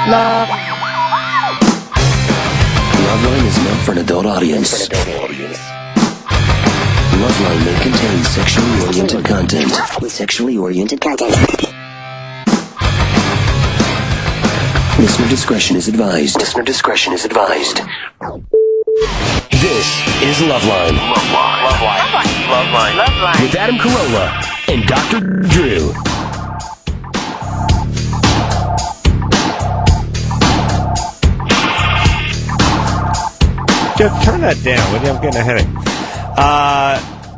Loveline is meant for an adult audience. Loveline may contain sexually oriented content. Listener discretion is advised. This is Loveline. Loveline. With Adam Carolla and Dr. Drew. Just turn that down. I'm getting a headache.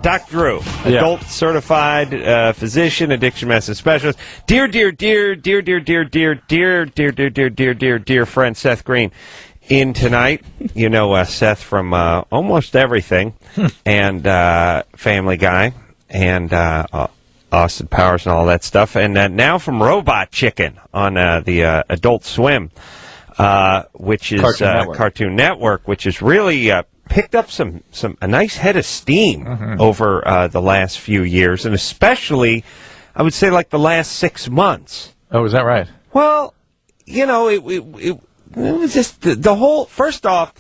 Dr. Drew, adult certified physician, addiction medicine specialist. Dear friend Seth Green. In tonight, you know Seth from almost everything, and Family Guy, and Austin Powers and all that stuff, and now from Robot Chicken on the Adult Swim, which is Cartoon Network, which has really picked up a nice head of steam over the last few years, and especially, I would say, like the last 6 months. Oh, is that right? Well, you know, it was just the whole. First off,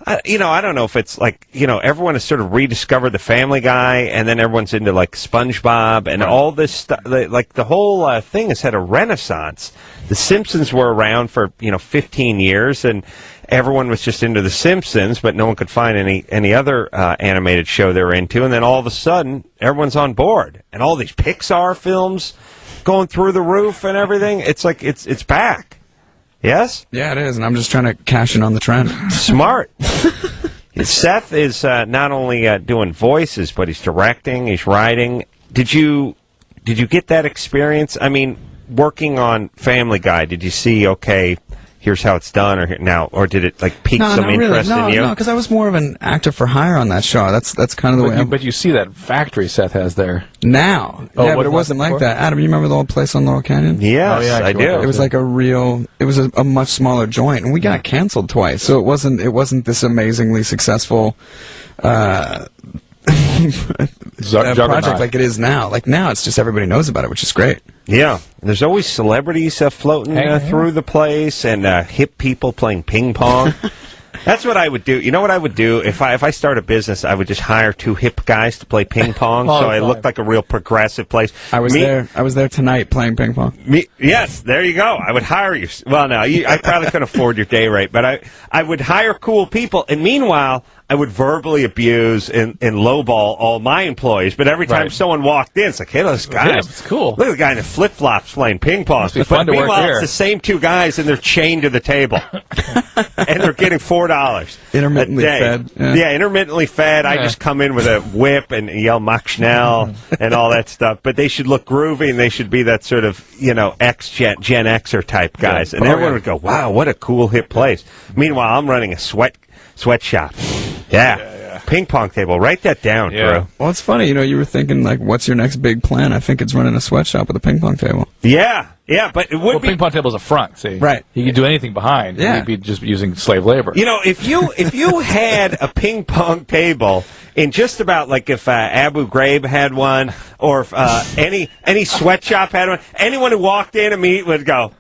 I don't know if it's like, everyone has sort of rediscovered the Family Guy, and then everyone's into like SpongeBob and all this stuff. Like the whole thing has had a renaissance. The Simpsons were around for 15 years, and everyone was just into the Simpsons, but no one could find any other animated show they were into. And then all of a sudden, everyone's on board, and all these Pixar films going through the roof and everything. It's like it's back. Yes? Yeah, it is, and I'm just trying to cash in on the trend. Smart. Seth is not only doing voices, but he's directing, he's writing. Did you get that experience? I mean, working on Family Guy, did you see, okay, here's how it's done, or did it like pique some interest in you? No, because I was more of an actor for hire on that show. That's kind of the way. But you see that factory Seth has there now. Oh, yeah, but it wasn't like that. Adam, you remember the old place on Laurel Canyon? Yes, I do. It was like a much smaller joint, and we got canceled twice. So it wasn't this amazingly successful project like it is now. Like now, it's just everybody knows about it, which is great. Yeah, there's always celebrities floating through the place, and hip people playing ping pong. That's what I would do. You know what I would do if I start a business? I would just hire 2 hip guys to play ping pong, so I looked like a real progressive place. I was there tonight playing ping pong. Yes, there you go. I would hire you. Well, no, I probably couldn't afford your day rate, but I would hire cool people, and meanwhile, I would verbally abuse and lowball all my employees. But every time someone walked in, it's like, hey, those guys. Yeah, it's cool. Look at the guy in the flip-flops playing ping pong. Must be fun to work meanwhile, here. it's the same 2 guys, and they're chained to the table. And they're getting $4 intermittently a day. Fed. Yeah, intermittently fed. I just come in with a whip and yell Mach Schnell and all that stuff. But they should look groovy, and they should be that sort of, Gen Xer type guys. And everyone would go, wow, what a cool hip place. Meanwhile, I'm running a sweatshop. Yeah. Ping pong table. Write that down, Drew. Well, it's funny. You were thinking, like, what's your next big plan? I think it's running a sweatshop with a ping pong table. Yeah, but it would be... ping pong table's a front, see? Right. You could do anything behind. Yeah. You'd be just using slave labor. If you had a ping pong table in just about, like, if Abu Ghraib had one, or if any sweatshop had one, anyone who walked in immediately would go,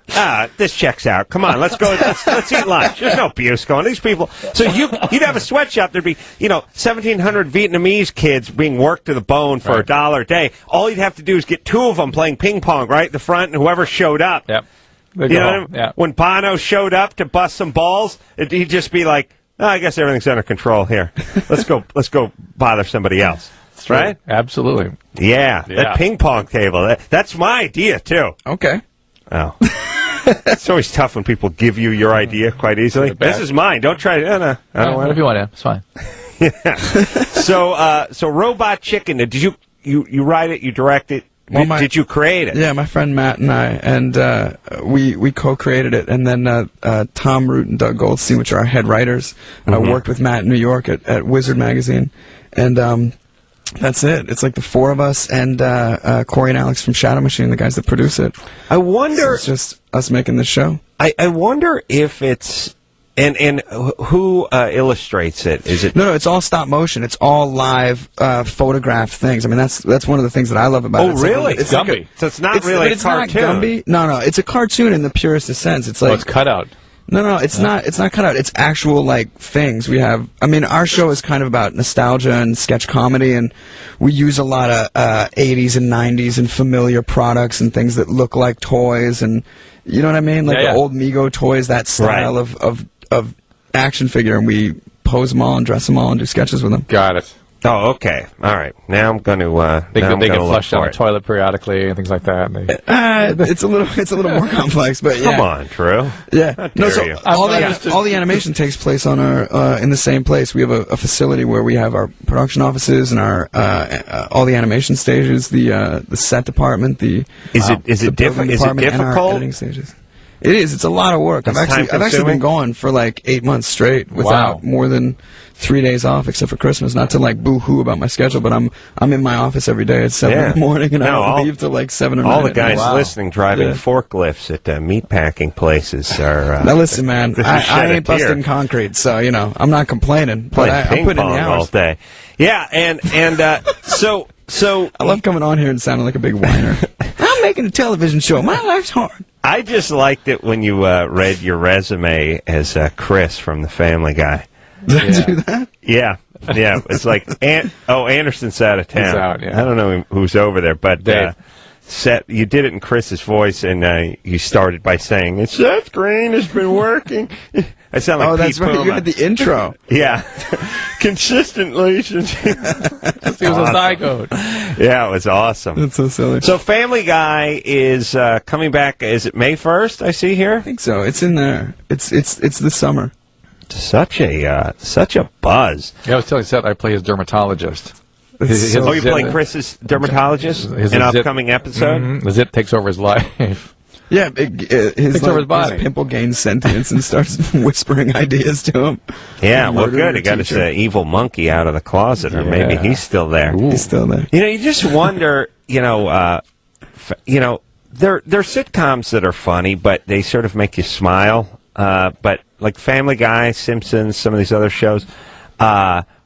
this checks out. Come on, let's go. Let's eat lunch. There's no abuse going. These people. So you'd have a sweatshop. There'd be 1,700 Vietnamese kids being worked to the bone for $1 a day. All you'd have to do is get 2 of them playing ping pong right at the front, and whoever showed up. Yep. When Bono showed up to bust some balls, he'd just be like, I guess everything's under control here. Let's go bother somebody else. That's right? Absolutely. Yeah, that ping pong table. That's my idea, too. Okay. Oh. It's always tough when people give you your idea quite easily. This is mine. Don't try to. No, I don't want it. If you want to, it's fine. Yeah. So Robot Chicken, did you write it, you direct it? Did you create it? Yeah, my friend Matt and I, and we co-created it, and then Tom Root and Doug Goldstein, which are our head writers, worked with Matt in New York at Wizard Magazine, and that's it. It's like the 4 of us and Corey and Alex from Shadow Machine, the guys that produce it. I wonder... So it's just us making this show. I wonder if it's And who illustrates it? Is it? No, it's all stop motion. It's all live photographed things. I mean, that's one of the things that I love about it. Oh, really? It's Gumby. So it's not really a it's cartoon. not Gumby. No, it's a cartoon in the purest of sense. It's like It's cut out. No, it's not. It's not cut out. It's actual like things we have. I mean, our show is kind of about nostalgia and sketch comedy, and we use a lot of 80s and 90s and familiar products and things that look like toys, and you know what I mean, like the old Mego toys, that style of action figure, and we pose them all and dress them all and do sketches with them. Got it. Oh, okay. All right. Now I'm going to. They get flushed down the toilet periodically and things like that. It's a little more complex, but yeah. Come on, Drew. Yeah. How No, dare so you. all the animation takes place on our in the same place. We have a facility where we have our production offices and our all the animation stages, the set department, Is it building Is it department, and our difficult? editing stages. It is. It's a lot of work. I've actually time-consuming? been going for like 8 months straight without more than 3 days off, except for Christmas. Not to like boo-hoo about my schedule, but I'm in my office every day at 7 in the morning, and I don't leave till like 7 or 9. All the guys at night. listening driving forklifts at meatpacking places are. Now listen, man, I shed a ain't busting tear. concrete, so you know I'm not complaining. But Playing I'm ping putting in pong the all hours. day. Yeah, and so I love coming on here and sounding like a big whiner. I'm making a television show. My life's hard. I just liked it when you read your resume as Chris from The Family Guy. Did I do that? Yeah. It's like Anderson's out of town. He's out, yeah. I don't know who's over there, but Dave. Seth, you did it in Chris's voice, and you started by saying, "Seth Green has been working." I sound like Oh, Pete that's right. Puma. You had the intro. Yeah, consistently since He was a zygote. Yeah, it was awesome. That's so silly. So Family Guy is coming back. Is it May 1st? I see here. I think so. It's in there. It's this summer. Such a buzz. Yeah, I was telling Seth I play his dermatologist. It's so Oh, you zit- playing Chris's dermatologist his in an zit- upcoming episode? Mhm. The zit takes over his life. Yeah, his over his body. pimple gains sentience and starts whispering ideas to him. Yeah, well, Murdering good. a He got his teacher. evil monkey out of the closet, or maybe Yeah. he's still there. He's still there. You just wonder. There are sitcoms that are funny, but they sort of make you smile. But like Family Guy, Simpsons, some of these other shows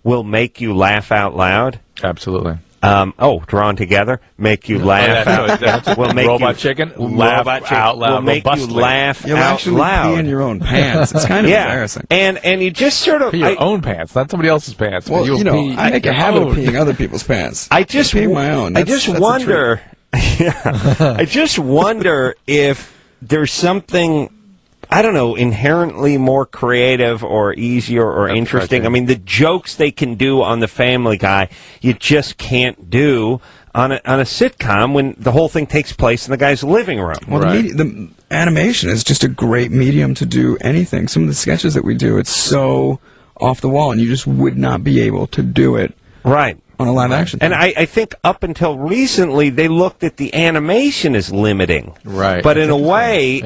will make you laugh out loud. Absolutely. Drawn Together, make you laugh out. Will make Robot you Chicken, laugh out loud Will make you robustly. laugh You'll out actually loud. pee in your own pants. It's kind of Yeah, embarrassing. and you just sort of Pee your own pants, not somebody else's pants. Well, You'll pee I make a your habit of own. peeing other people's pants. I just pee my own. I That's- just that's a wonder. Yeah, I just wonder if there's something, I don't know, inherently more creative or easier or That's interesting. right, I mean, the jokes they can do on The Family Guy, you just can't do on a sitcom when the whole thing takes place in the guy's living room. Well, Right. the animation is just a great medium to do anything. Some of the sketches that we do, it's so off the wall, and you just would not be able to do it Right. on a live action. And I think up until recently, they looked at the animation as limiting. Right. But in a Interesting. way,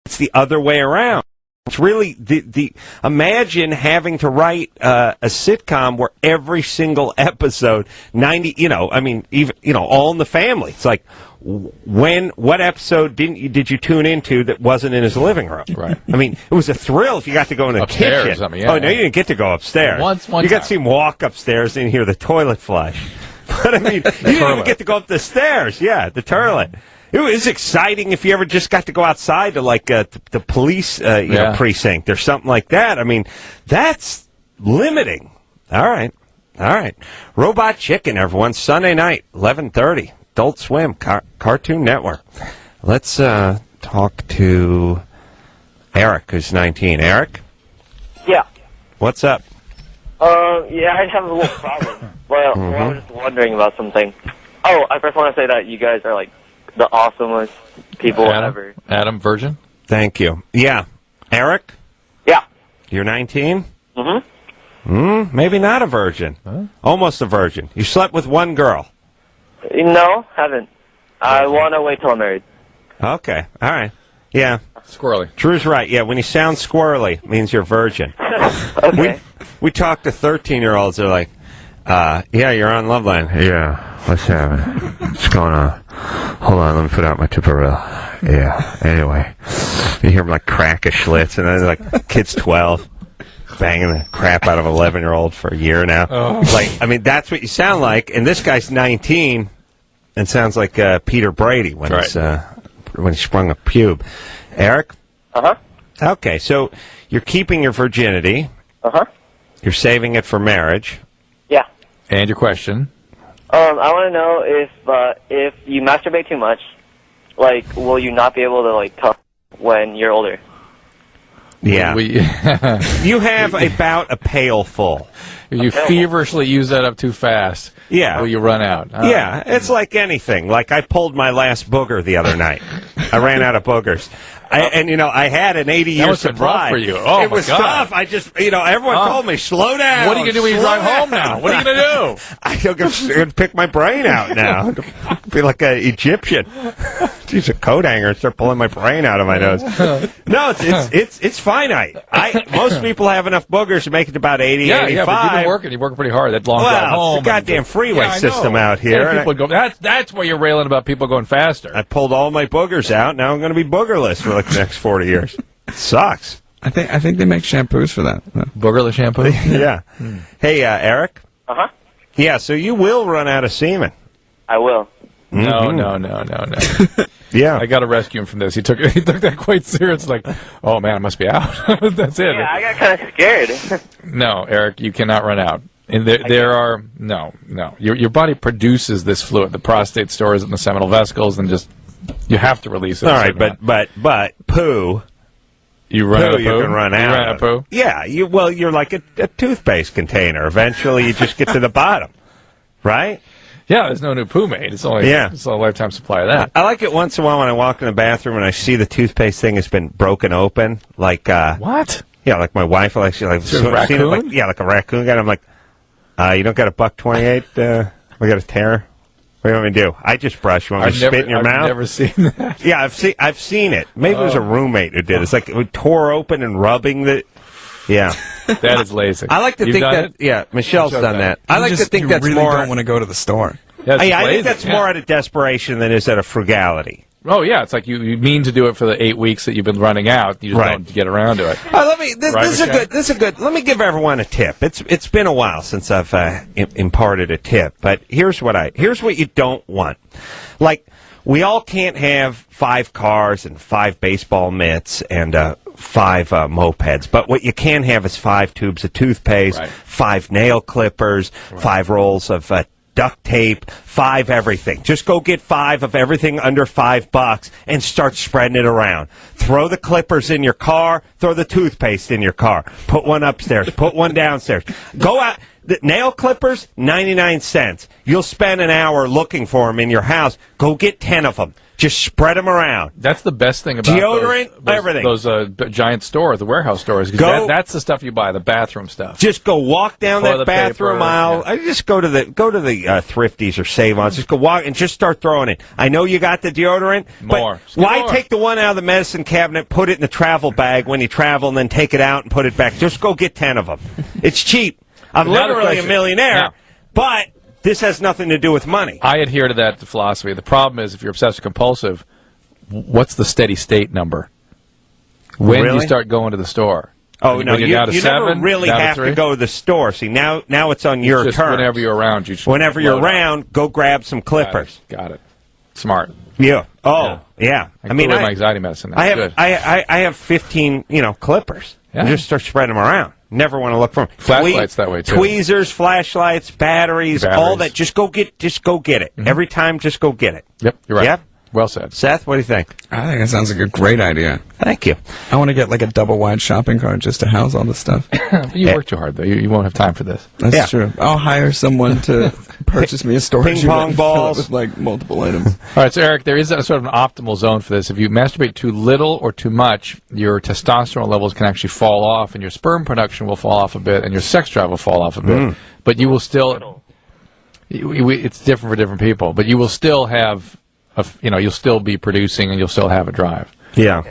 it's the other way around. It's really the imagine having to write a sitcom where every single episode, 90, even All in the Family. It's like, what episode did you tune into that wasn't in his living room? Right. I mean, it was a thrill if you got to go in the Upstairs, kitchen. I mean, yeah. Oh no, you didn't get to go upstairs. One you got time. to see him walk upstairs and hear the toilet flush. But I mean, you didn't even toilet. get to go up the stairs. Yeah, the toilet. It was exciting if you ever just got to go outside to like the police precinct or something like that. I mean, that's limiting. All right. Robot Chicken, everyone. Sunday night, 11:30. Adult Swim, Cartoon Network. Let's talk to Eric, who's 19. Eric, Yeah. what's up? Yeah, I have a little problem. Well, I was just wondering about something. Oh, I first want to say that you guys are like the awesomest people ever. Adam Virgin? Thank you. Yeah. Eric, Yeah. you're 19? Mm-hmm. Maybe not a virgin. Almost a virgin. You slept with one girl. No, haven't. I want to wait till I'm married. Okay. All right. Yeah. Squirrely. Drew's right. Yeah, when you sound squirrely, it means you're a virgin. Okay. We talk to 13-year-olds. They're like, yeah, you're on Loveline. Yeah. What's happening? What's going on? Hold on. Let me put out my Tupperware. Yeah. Anyway. You hear him like crack a Schlitz, and then like kid's 12, banging the crap out of an 11-year-old for a year now. Like, I mean, that's what you sound like. And this guy's 19 and sounds like Peter Brady when he sprung a pube. Eric? Uh-huh. Okay, so you're keeping your virginity. Uh-huh. You're saving it for marriage. Yeah. And your question? I want to know if you masturbate too much, like, will you not be able to, like, come when you're older? Yeah. You have about a pail full. You feverishly use that up too fast. Yeah. Will you run out? Yeah, it's like anything. Like, I pulled my last booger the other night. I ran out of boogers. I had an 80-year supply. Rough for you. Oh, it was tough. I just, everyone told me, slow down. What are you going to do when you drive home now? What are you going to do? I'm going to pick my brain out now. Be like an Egyptian. Use a coat hanger and start pulling my brain out of my nose. No, it's finite. Most people have enough boogers to make it to about 80, 85. Yeah, but you're working pretty hard. That long drive home. It's the goddamn freeway system out here. Yeah, people that's why you're railing about people going faster. I pulled all my boogers out. Now I'm going to be boogerless for like the next 40 years. It sucks. I think they make shampoos for that. Boogerless shampoo? Yeah. Hey, Eric? Uh-huh. Yeah, so you will run out of semen. I will. No. Yeah. I got to rescue him from this. He took that quite serious. Like, oh, man, I must be out. That's it. Yeah, I got kind of scared. No, Eric, you cannot run out. And there are no. Your body produces this fluid. The prostate stores it in the seminal vesicles, and just you have to release it. All right, but poo. You run out of poo. You can run out. You run out of poo. Yeah. You're like a toothpaste container. Eventually, you just get to the bottom, right? Yeah, there's no new poo made. It's only a lifetime supply of that. I like it once in a while when I walk in the bathroom and I see the toothpaste thing has been broken open. Like what? Yeah, like my wife will actually like a raccoon. Like a raccoon guy. And I'm like, you don't got a $1.28? We got a tear. What do you want me to do? I just brush. You want me to spit in your mouth? I've never seen that. Yeah, I've seen it. Maybe it was a roommate who did. It's like it tore open and rubbing the. Yeah. That is lazy. I like to think that. Yeah, Michelle's done that. I like to think that's really more. Don't want to go to the store. I think that's more out of desperation than is out of frugality. Oh yeah, it's like you mean to do it for the 8 weeks that you've been running out. You just don't get around to it. This is a good. Let me give everyone a tip. It's been a while since I've imparted a tip, but here's what you don't want. Like, we all can't have 5 cars and 5 baseball mitts and 5 mopeds, but what you can have is 5 tubes of toothpaste, 5 nail clippers, 5 rolls of duct tape, 5 everything. Just go get 5 of everything under $5 and start spreading it around. Throw the clippers in your car, throw the toothpaste in your car. Put one upstairs, put one downstairs. Go out. The nail clippers, 99 cents. You'll spend an hour looking for them in your house. Go get 10 of them. Just spread them around. That's the best thing about deodorant, everything. Those giant stores, the warehouse stores. That's the stuff you buy, the bathroom stuff. Just go walk down that bathroom paper, aisle. I just go to the Thrifties or Save-Ons. Just go walk and just start throwing it. I know you got the deodorant, but why take the one out of the medicine cabinet, put it in the travel bag when you travel, and then take it out and put it back? Just go get 10 of them. It's cheap. I'm literally a millionaire, but this has nothing to do with money. I adhere to that philosophy. The problem is if you're obsessive compulsive, what's the steady state number? When do you start going to the store? Oh, no, you never really have to go to the store. See, now it's on your just turn. Whenever you're around, whenever you're around, go grab some clippers. Got it. Smart. Yeah. Oh, yeah. I mean, my anxiety medicine. I have 15, clippers. Yeah. Just start spreading them around. Never want to look for them. Flashlights that way too. Tweezers, flashlights, batteries, all that. Just go get it. Mm-hmm. Every time, just go get it. Yep, you're right. Yep. Well said. Seth, what do you think? I think that sounds like a great idea. Thank you. I want to get like a double-wide shopping cart just to house all this stuff. You work too hard, though. You won't have time for this. That's true. I'll hire someone to purchase me a storage ping pong balls with like multiple items. All right, so Eric, there is a sort of an optimal zone for this. If you masturbate too little or too much, your testosterone levels can actually fall off, and your sperm production will fall off a bit, and your sex drive will fall off a bit. But you will still. It's different for different people, but you will still have. You'll still be producing, and you'll still have a drive. Yeah.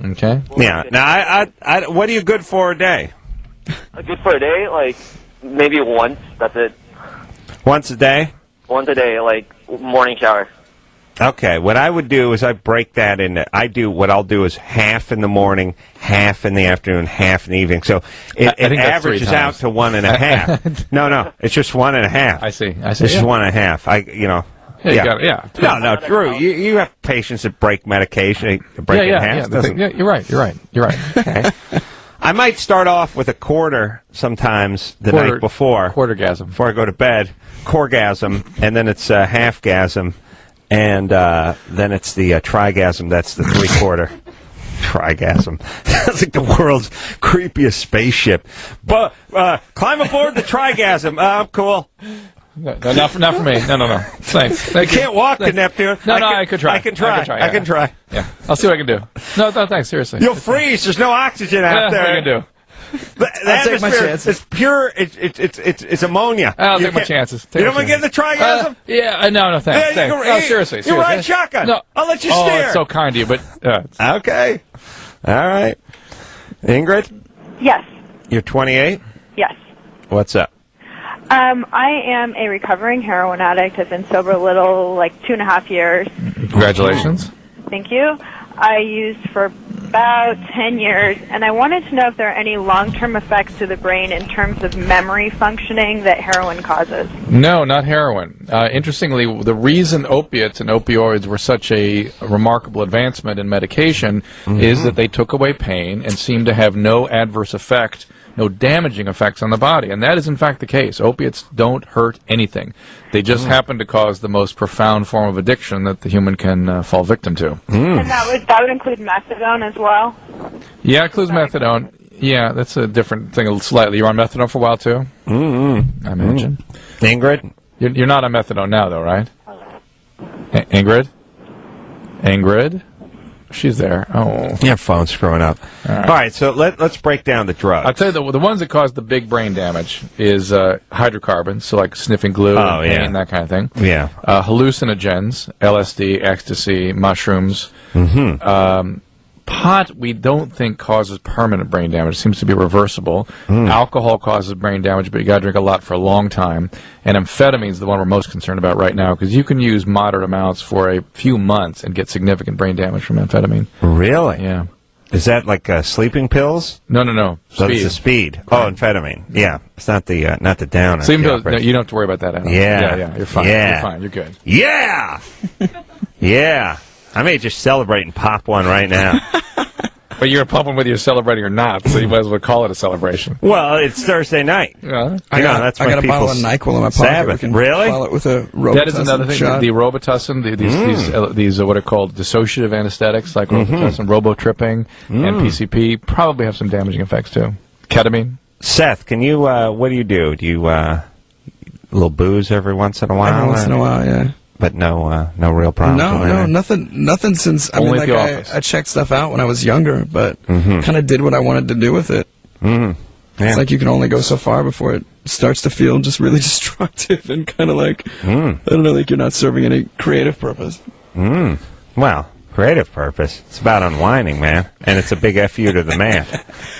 Okay. Yeah. Now, what are you good for a day? Good for a day, like maybe once. That's it. Once a day? Once a day, like morning shower. Okay, what I would do is I break that into. What I'll do is half in the morning, half in the afternoon, half in the evening. So it think that's 3 averages out times. to 1.5. No, it's just 1.5. I see. It's just 1.5. Yeah, you got it, yeah. No, Drew, you have patients that break medication, break it in half. You're right. Okay. I might start off with a quarter sometimes the night before. Quartergasm. Before I go to bed. Corgasm, and then it's halfgasm, and then it's the trigasm. That's the 3/4. Trigasm. That's like the world's creepiest spaceship. But climb aboard the trigasm. I'm cool. No, not for me. No. Thanks. Thank you. Can't walk to Neptune. I could try. I can try. Yeah. I'll see what I can do. No, thanks. Seriously. You'll freeze. There's no oxygen out there. What are you going to do? The take my atmosphere chances. is pure. It's ammonia. I'll take my chances. You don't want to get in the trigasm? No, thanks. Yeah, No, seriously. You ride shotgun. No. I'll let you Oh, steer. it's so kind of you, but... Okay. All right. Ingrid, Yes. you're 28? Yes. What's up? I am a recovering heroin addict. I've been sober a little, like 2.5 years. Congratulations. Thank you. I used for about 10 years, and I wanted to know if there are any long-term effects to the brain in terms of memory functioning that heroin causes. No, not heroin. Interestingly, the reason opiates and opioids were such a remarkable advancement in medication is that they took away pain and seemed to have no adverse effect, no damaging effects on the body. And that is, in fact, the case. Opiates don't hurt anything. They just happen to cause the most profound form of addiction that the human can fall victim to. And that would include methadone as well? Yeah, it includes methadone. Yeah, that's a different thing slightly. You're on methadone for a while, too? I imagine. Ingrid? You're not on methadone now, though, right? Ingrid? Ingrid? She's there. Oh. Your phone's screwing up. All right, so let's break down the drugs. I'll tell you, the ones that cause the big brain damage is hydrocarbons, so like sniffing glue and pain, that kind of thing. Yeah. Hallucinogens, LSD, ecstasy, mushrooms. Pot, we don't think causes permanent brain damage. It seems to be reversible. Alcohol causes brain damage, but you got to drink a lot for a long time. And amphetamine is the one we're most concerned about right now because you can use moderate amounts for a few months and get significant brain damage from amphetamine. Really? Yeah. Is that like sleeping pills? No. So it's the speed. Oh, amphetamine. Yeah, it's not the down. Sleeping pills, no, you don't have to worry about that. Yeah. You're fine. Yeah. You're fine. You're good. Yeah. Yeah. I may just celebrate and pop one right now. But you're pumping whether you're celebrating or not, so you might as well call it a celebration. Well, it's Thursday night. Yeah. I got a people's bottle of NyQuil in my pocket. Sabbath. We can Really? follow it with a Robitussin That is another thing. shot. The Robitussin, these what are called dissociative anesthetics, like Robitussin, Robotripping, and PCP, probably have some damaging effects too. Ketamine. Seth, can you? What do? Do you a little booze every once in a while? Every once in a while, yeah. But no real problem. No, nothing since. I Only mean, at the office. I checked stuff out when I was younger, but kind of did what I wanted to do with it. Yeah. It's like you can only go so far before it starts to feel just really destructive and kind of like I don't know, like you're not serving any creative purpose. Well, creative purpose. It's about unwinding, man, and it's a big FU to the man.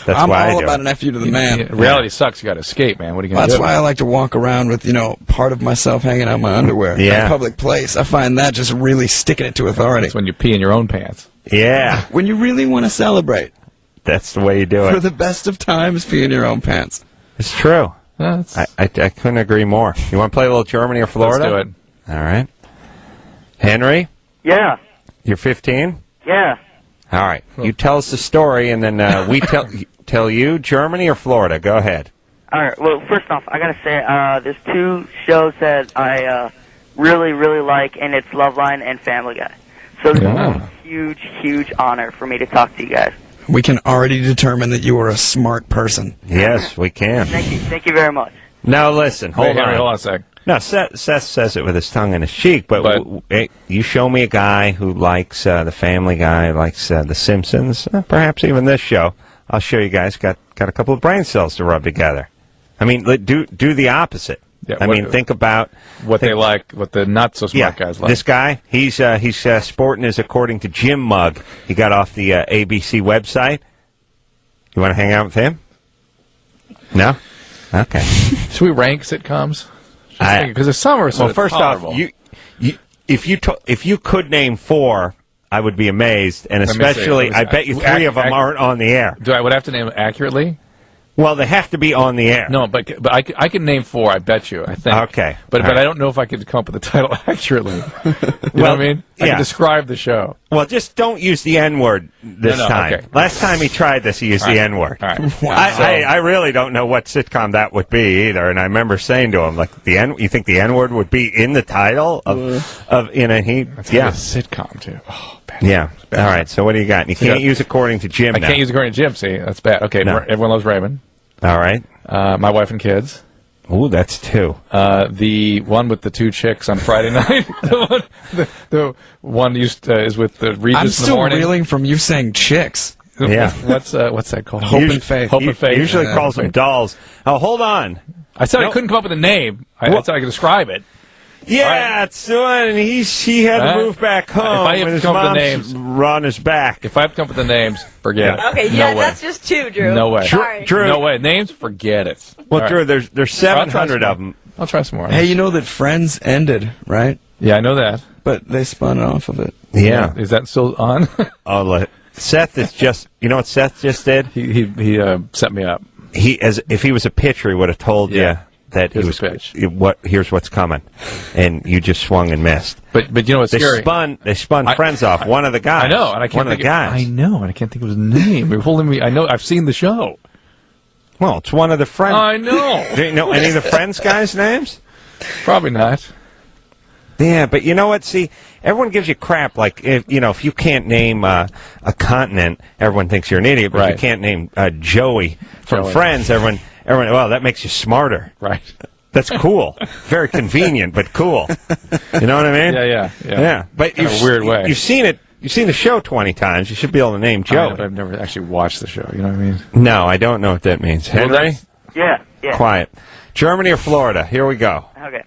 That's I'm why I all do about it. an FU to the man. Yeah, reality sucks. You got to escape, man. What are you going to do? That's why I like to walk around with, part of myself hanging out in my underwear in a public place. I find that just really sticking it to authority. That's when you pee in your own pants. Yeah, When you really want to celebrate, that's the way you do for it. the best of times, pee in your own pants. It's true. I couldn't agree more. You want to play a little Germany or Florida? Let's do it. All right. Henry, Yeah. you're 15? Yeah. All right. You tell us the story, and then we tell you Germany or Florida. Go ahead. All right. Well, first off, I gotta say, there's two shows that I really, really like, and it's Loveline and Family Guy. So this is a huge, huge honor for me to talk to you guys. We can already determine that you are a smart person. Yes, we can. Thank you very much. Now listen, hold Henry, on. hold on a sec. No, Seth says it with his tongue in his cheek, but you show me a guy who likes the Family Guy, likes The Simpsons, perhaps even this show. I'll show you guys got a couple of brain cells to rub together. I mean, do the opposite. Yeah, I mean, think about what they like, what the not so smart guys like. This guy, he's sporting his According to Jim mug. He got off the ABC website. You want to hang out with him? No? Okay. Should we rank sitcoms? Because there's some are Well, sort of first tolerable. off, if you could name 4, I would be amazed, and especially I bet you 3 of them aren't on the air. Would I have to name it accurately? Well, they have to be on the air. No, but I can name 4. I bet you. I think. Okay, but right. I don't know if I could come up with the title accurately. You know what I mean? I yeah. can describe the show. Well, just don't use the N-word this time. Okay. Last time he tried this, he used the N-word. All right. Wow. I really don't know what sitcom that would be either, and I remember saying to him, like, you think the N-word would be in the title of he That's yeah a sitcom too. Oh, bad. yeah. All right. So what do you got? You can't use according to Jim. I can't use according to Jim. See, that's bad. Okay, No. everyone loves Raymond. All right. My wife and kids. Ooh, that's 2. The one with the 2 chicks on Friday night. the one is with the Regis I'm in the still morning. reeling from you saying chicks. Yeah. What's that called? Hope and Faith. Hope and Faith. Usually Yeah. calls them dolls. Oh, hold on. I said I Nope. couldn't come up with a name. I said I could describe it. Yeah, it's the one. And he had to move back home. If I have and to his come up with the mom's names- on his back. If I have to come up with the names, forget it. Okay, no yeah, way. that's just 2, Drew. No way. Sorry. Drew. No way. Names, forget it. Well, All Drew, right. there's 700 of them. I'll try some more. Hey, you know that Friends ended, right? Yeah, I know that. But they spun off of it. Yeah. Is that still on? Oh, Seth is just. You know what Seth just did? he set me up. If he was a pitcher, he would have told you that Here's he was a pitch. Here's what's coming, and you just swung and missed. But you know what's They scary? spun Friends off. One of the guys. I know, and I can't one of think the guys. I know, and I can't think of his name. You're holding me. I know. I've seen the show. Well, it's one of the Friends. I know. Do you know any of the Friends guys' names? Probably not. Yeah, but you know what? See, everyone gives you crap. Like, if you can't name a continent, everyone thinks you're an idiot. But if you Right. can't name Joey from Joey. Friends, everyone, well, that makes you smarter. Right. That's cool. Very convenient, but cool. You know what I mean? Yeah. Yeah. But In a weird way. You've seen it. You've seen the show 20 times. You should be able to name I know, Joey. but I've never actually watched the show. You know what I mean? No, I don't know what that means. Well, Henry? Yeah. Quiet. Germany or Florida? Here we go. Okay.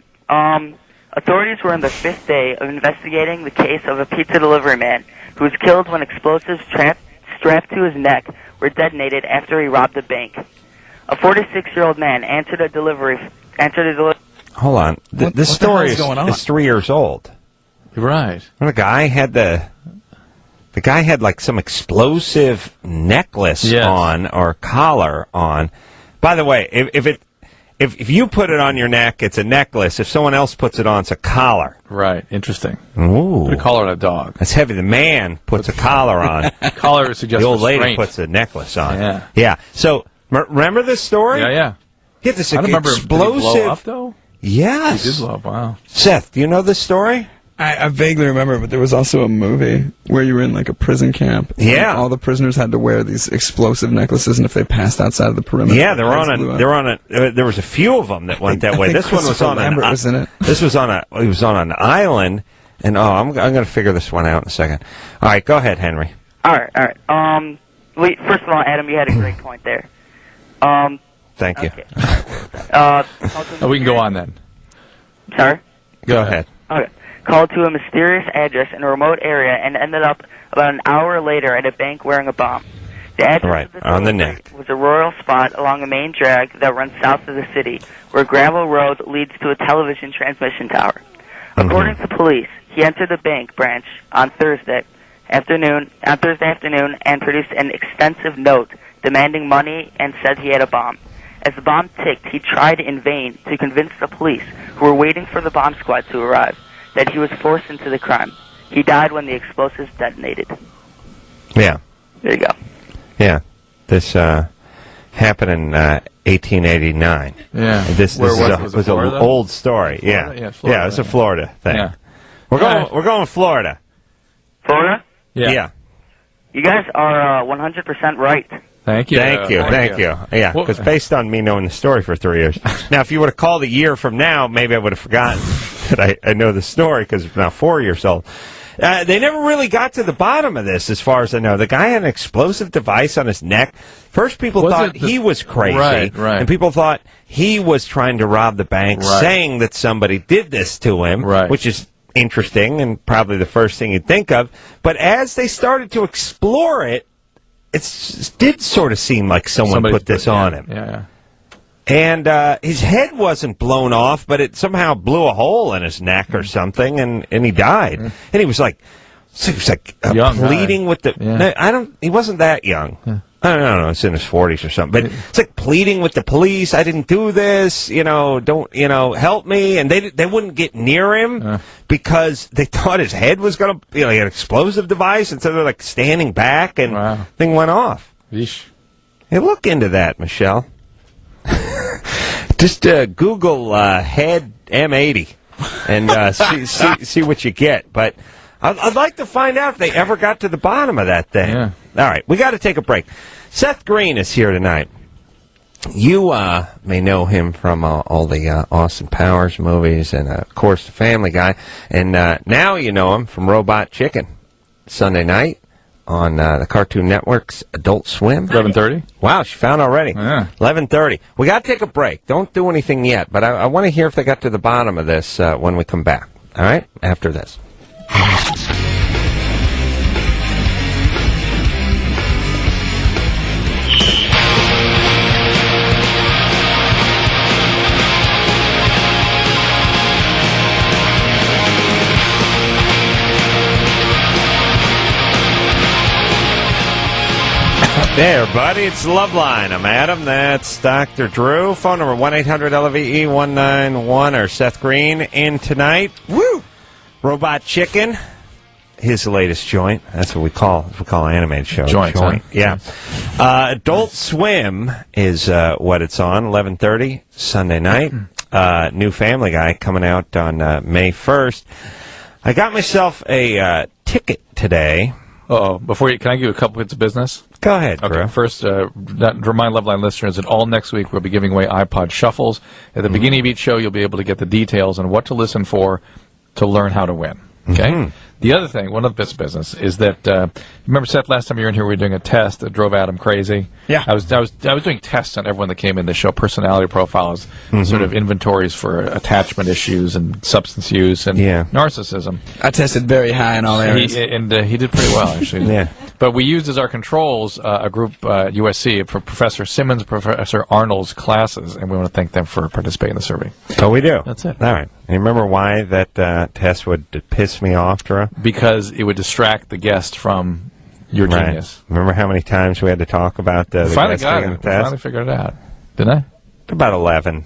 Authorities were on the 5th day of investigating the case of a pizza delivery man who was killed when explosives strapped to his neck were detonated after he robbed a bank. A 46-year-old man answered a delivery. Hold on. This What the story hell's going on? is 3 years old. You're right. When the guy had like some explosive necklace Yes. on or collar on. By the way, if you put it on your neck, it's a necklace. If someone else puts it on, it's a collar. Right. Interesting. Ooh, Put a collar on a dog. that's heavy. The man puts a collar on. Collar suggests The old lady restraint. puts a necklace on. Yeah. Yeah. So remember this story? Yeah. He had this I don't remember. Did he explosive. blow up though? Yes. He did blow up. Wow. Seth, do you know this story? I vaguely remember, but there was also a movie where you were in like a prison camp. and Yeah. all the prisoners had to wear these explosive necklaces, and if they passed outside of the perimeter, Yeah, their heads blew up. there was a few of them that went that I way. think This one was Christopher on Lambert was in it. This was on he was on an island, and I'm going to figure this one out in a second. All right, go ahead, Henry. All right. First of all, Adam, you had a great point there. Thank you. Okay. Oh, we can go on then. Sorry? Go ahead. Okay. Called to a mysterious address in a remote area and ended up about an hour later at a bank wearing a bomb. The address Right, of the on the delivery neck. was a rural spot along a main drag that runs south of the city, where a gravel road leads to a television transmission tower. According to police, he entered the bank branch on Thursday afternoon and produced an extensive note demanding money and said he had a bomb. As the bomb ticked, he tried in vain to convince the police, who were waiting for the bomb squad to arrive, that he was forced into the crime. He died when the explosives detonated. Yeah. There you go. Yeah. This happened in 1889. Yeah. This Where is was it? a, Was it was Florida? an old story. Florida? Yeah. Yeah, Florida, it's a yeah. Florida thing. Yeah. We're going. Alright. We're going Florida. Florida? Yeah. You guys are 100% right. Thank you. Thank you. Yeah, Well- because based on me knowing the story for 3 years. Now, if you would have called a year from now, maybe I would have forgotten that I know the story because it's now 4 years old. They never really got to the bottom of this, as far as I know. The guy had an explosive device on his neck. First, people Was thought it the- he was crazy, Right. and people thought he was trying to rob the bank, Right. saying that somebody did this to him, Right. which is interesting and probably the first thing you'd think of. But as they started to explore it, it did sort of seem like someone Somebody put this on him. Yeah. And his head wasn't blown off, but it somehow blew a hole in his neck or something, and he died. And he was like, Young pleading guy. with the. Yeah. No, he wasn't that young. Yeah. I don't know. It's in his 40s or something. But it's like pleading with the police. I didn't do this. Don't help me. And they wouldn't get near him because they thought his head was going to, an explosive device, and so they're like standing back, and thing went off. Yeesh. Hey, look into that, Michelle. Just Google head M80 and see what you get. But I'd like to find out if they ever got to the bottom of that thing. Yeah. All right, we got to take a break. Seth Green is here tonight. You may know him from all the Austin Powers movies and, of course, The Family Guy. And now you know him from Robot Chicken, Sunday night on the Cartoon Network's Adult Swim. 11:30. Wow, she found already. Yeah. 11:30. We got to take a break. Don't do anything yet, but I want to hear if they got to the bottom of this when we come back. All right? After this. There, buddy. It's Loveline. I'm Adam. That's Dr. Drew. Phone number 1-800-LVE-191 or Seth Green in tonight. Woo! Robot Chicken. His latest joint. That's what we call animated show. Joint. Yeah. Adult Swim is what it's on. 11:30 Sunday night. New Family Guy coming out on May 1st. I got myself a ticket today. Before can I give you a couple bits of business? Go ahead, Okay, bro. first, to remind Loveline listeners that all next week we'll be giving away iPod Shuffles. At the beginning of each show, you'll be able to get the details on what to listen for to learn how to win. Okay? The other thing, one of the bits of business, is that remember, Seth, last time you were in here, we were doing a test that drove Adam crazy. Yeah. I was doing tests on everyone that came in to show personality profiles, sort of inventories for attachment issues and substance use and narcissism. I tested very high in all areas. He did pretty well, actually. Yeah. But we used as our controls a group at USC for Professor Simmons, Professor Arnold's classes, and we want to thank them for participating in the survey. Oh, we do. That's it. All right. And you remember why that test would piss me off, Drew? Because it would distract the guest from your genius. Remember how many times we had to talk about the Finally guest got taking it. the test? Finally figured it out. Didn't I? About 11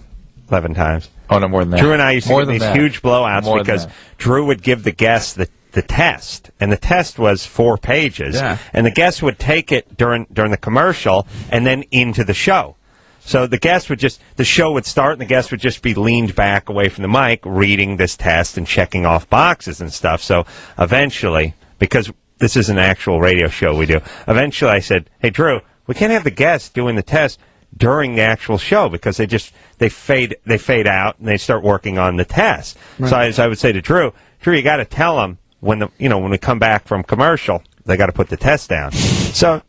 times. Oh, no, more than that. Drew and I used to More get than these that. huge blowouts More than because that. Drew would give the guest the test, and the test was 4 pages, Yeah. and the guest would take it during the commercial and then into the show. So the show would start, and the guest would just be leaned back away from the mic, reading this test and checking off boxes and stuff. So eventually, because this is an actual radio show we do, eventually I said, "Hey, Drew, we can't have the guest doing the test during the actual show because they fade out and they start working on the test." Right. So I would say to Drew, you got to tell them when we come back from commercial, they got to put the test down. So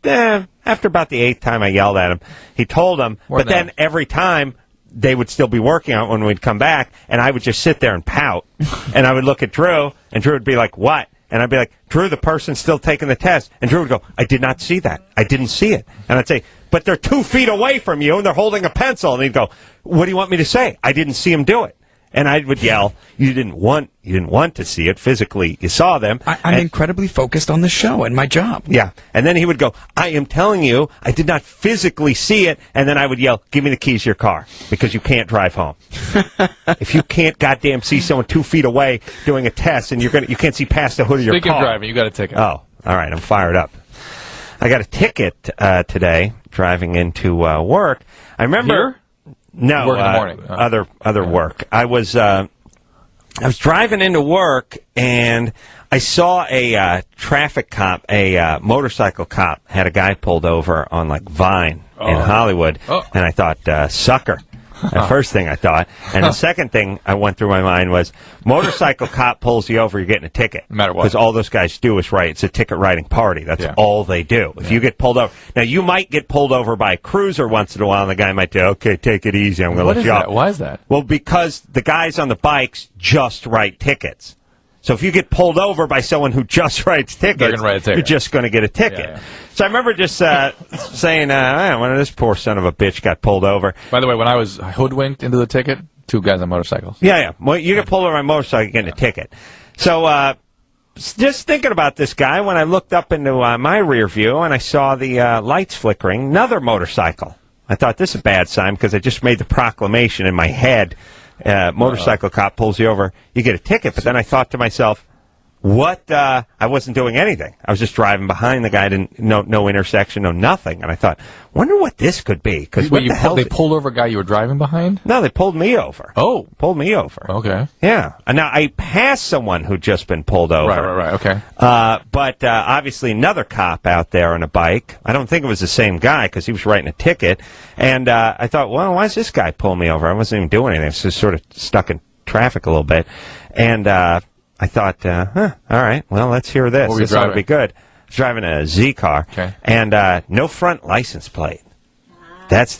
after about the 8th time I yelled at him, he told them, but then every time they would still be working on it when we'd come back, and I would just sit there and pout, and I would look at Drew, and Drew would be like, "What?" And I'd be like, "Drew, the person's still taking the test." And Drew would go, "I did not see that. I didn't see it." And I'd say, "But they're 2 feet away from you, and they're holding a pencil." And he'd go, "What do you want me to say? I didn't see him do it." And I would yell, "You didn't want to see it physically. You saw them." I'm incredibly focused on the show and my job. Yeah. And then he would go, "I am telling you, I did not physically see it." And then I would yell, "Give me the keys to your car because you can't drive home." If you can't goddamn see someone 2 feet away doing a test and you can't see past the hood of your Speaking car. of driving, you got a ticket. Oh, all right. I'm fired up. I got a ticket today driving into work. I remember. Here? No, Work in the morning. Other work. I was driving into work and I saw a traffic cop, a motorcycle cop, had a guy pulled over on like Vine in Hollywood, and I thought, sucker. The first thing I thought, and the second thing I went through my mind was, motorcycle cop pulls you over, you're getting a ticket. No matter what. Because all those guys do is write. It's a ticket writing party. That's all they do. If you get pulled over, now you might get pulled over by a cruiser once in a while, and the guy might say, "Okay, take it easy. I'm going to let you off." Why is that? Well, because the guys on the bikes just write tickets. So if you get pulled over by someone who just writes tickets, you're just going to get a ticket. Yeah. So I remember just saying, when this poor son of a bitch got pulled over. By the way, when I was hoodwinked into the ticket, 2 guys on motorcycles. Yeah. Well, you get pulled over on a motorcycle, you get a ticket. So just thinking about this guy, when I looked up into my rear view and I saw the lights flickering, another motorcycle. I thought, this is a bad sign because I just made the proclamation in my head. Motorcycle cop pulls you over, you get a ticket. But then I thought to myself, what? I wasn't doing anything. I was just driving behind the guy. No intersection, no nothing. And I thought, wonder what this could be. Because they pulled over a guy you were driving behind? No, they pulled me over. Oh, pulled me over. Okay. Yeah. And now I passed someone who'd just been pulled over. Right. Okay. But obviously another cop out there on a bike. I don't think it was the same guy because he was writing a ticket. And I thought, well, why is this guy pulling me over? I wasn't even doing anything. I was just sort of stuck in traffic a little bit. And I thought, all right, well, let's hear this. This ought to be good. I was driving a Z car, and no front license plate. That's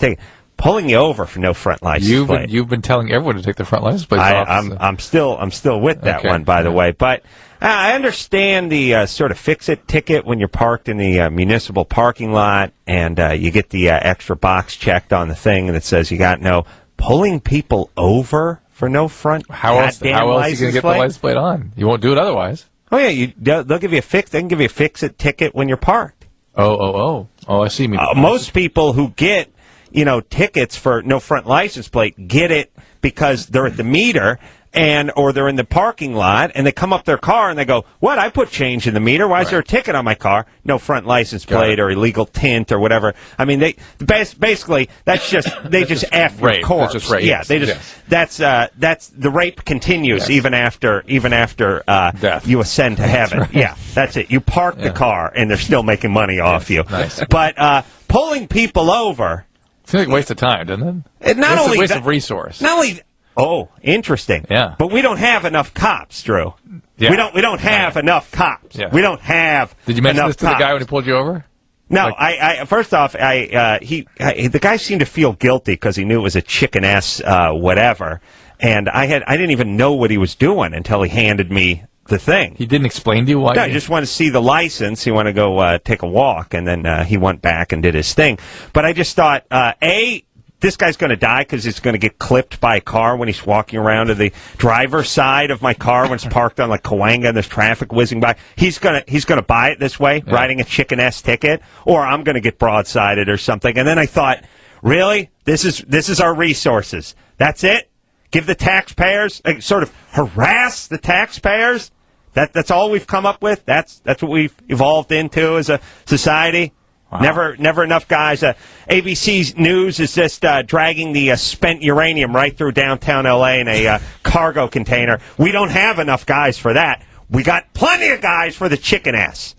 pulling you over for no front license plate. You've been telling everyone to take the front license plate off. I'm still with that one, by the way. But I understand the sort of fix-it ticket when you're parked in the municipal parking lot, and you get the extra box checked on the thing that says you got no pulling people over for no front. How else are you going to get the license plate on? You won't do it otherwise. Oh yeah, they'll give you a fix. They can give you a fix-it ticket when you're parked. Oh! I see. Most people who get tickets for no front license plate get it because they're at the meter or they're in the parking lot and they come up their car and they go, "What? I put change in the meter. Why is there a ticket on my car? No front license plate or illegal tint or whatever." I mean, basically that's just they just F your course. That's just rape. Yeah, they just that's the rape continues even after death. You ascend to heaven. Right. Yeah, that's it. You park the car and they're still making money off you. Nice. But pulling people over. Seems like a waste of time, doesn't it? It's a waste of resource. Not only. Oh, interesting. Yeah. But we don't have enough cops, Drew. Yeah. We don't have enough cops. Yeah. We don't have. Did you mention enough this to cops. the guy when he pulled you over? No, I first off, the guy seemed to feel guilty because he knew it was a chicken ass whatever, and I didn't even know what he was doing until he handed me the thing. He didn't explain to you why? No, he just wanted to see the license. He wanted to go take a walk, and then he went back and did his thing. But I just thought, this guy's going to die because he's going to get clipped by a car when he's walking around to the driver's side of my car when it's parked on like Cahuenga and there's traffic whizzing by. He's gonna buy it this way, writing a chicken-ass ticket, or I'm going to get broadsided or something. And then I thought, really, this is our resources. That's it. Give the taxpayers, sort of harass the taxpayers. That's all we've come up with. That's what we've evolved into as a society. Wow. Never enough guys. ABC News is just dragging the spent uranium right through downtown L.A. in a cargo container. We don't have enough guys for that. We got plenty of guys for the chicken ass.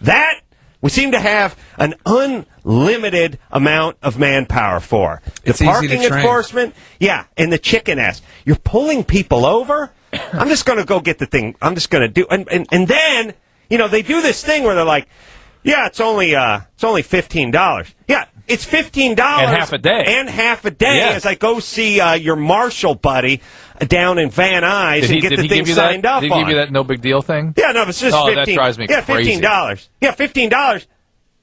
That we seem to have an unlimited amount of manpower for. The parking enforcement, and the chicken ass. You're pulling people over. I'm just going to go get the thing. I'm just going to do, and then they do this thing where they're like, yeah, it's only $15. Yeah, it's $15 and half a day. Yes. As I go see your Marshall buddy down in Van Nuys and get the thing signed up on. Did he give you that no big deal thing? Yeah, no, it's just $15. That drives me crazy. $15. Yeah, $15.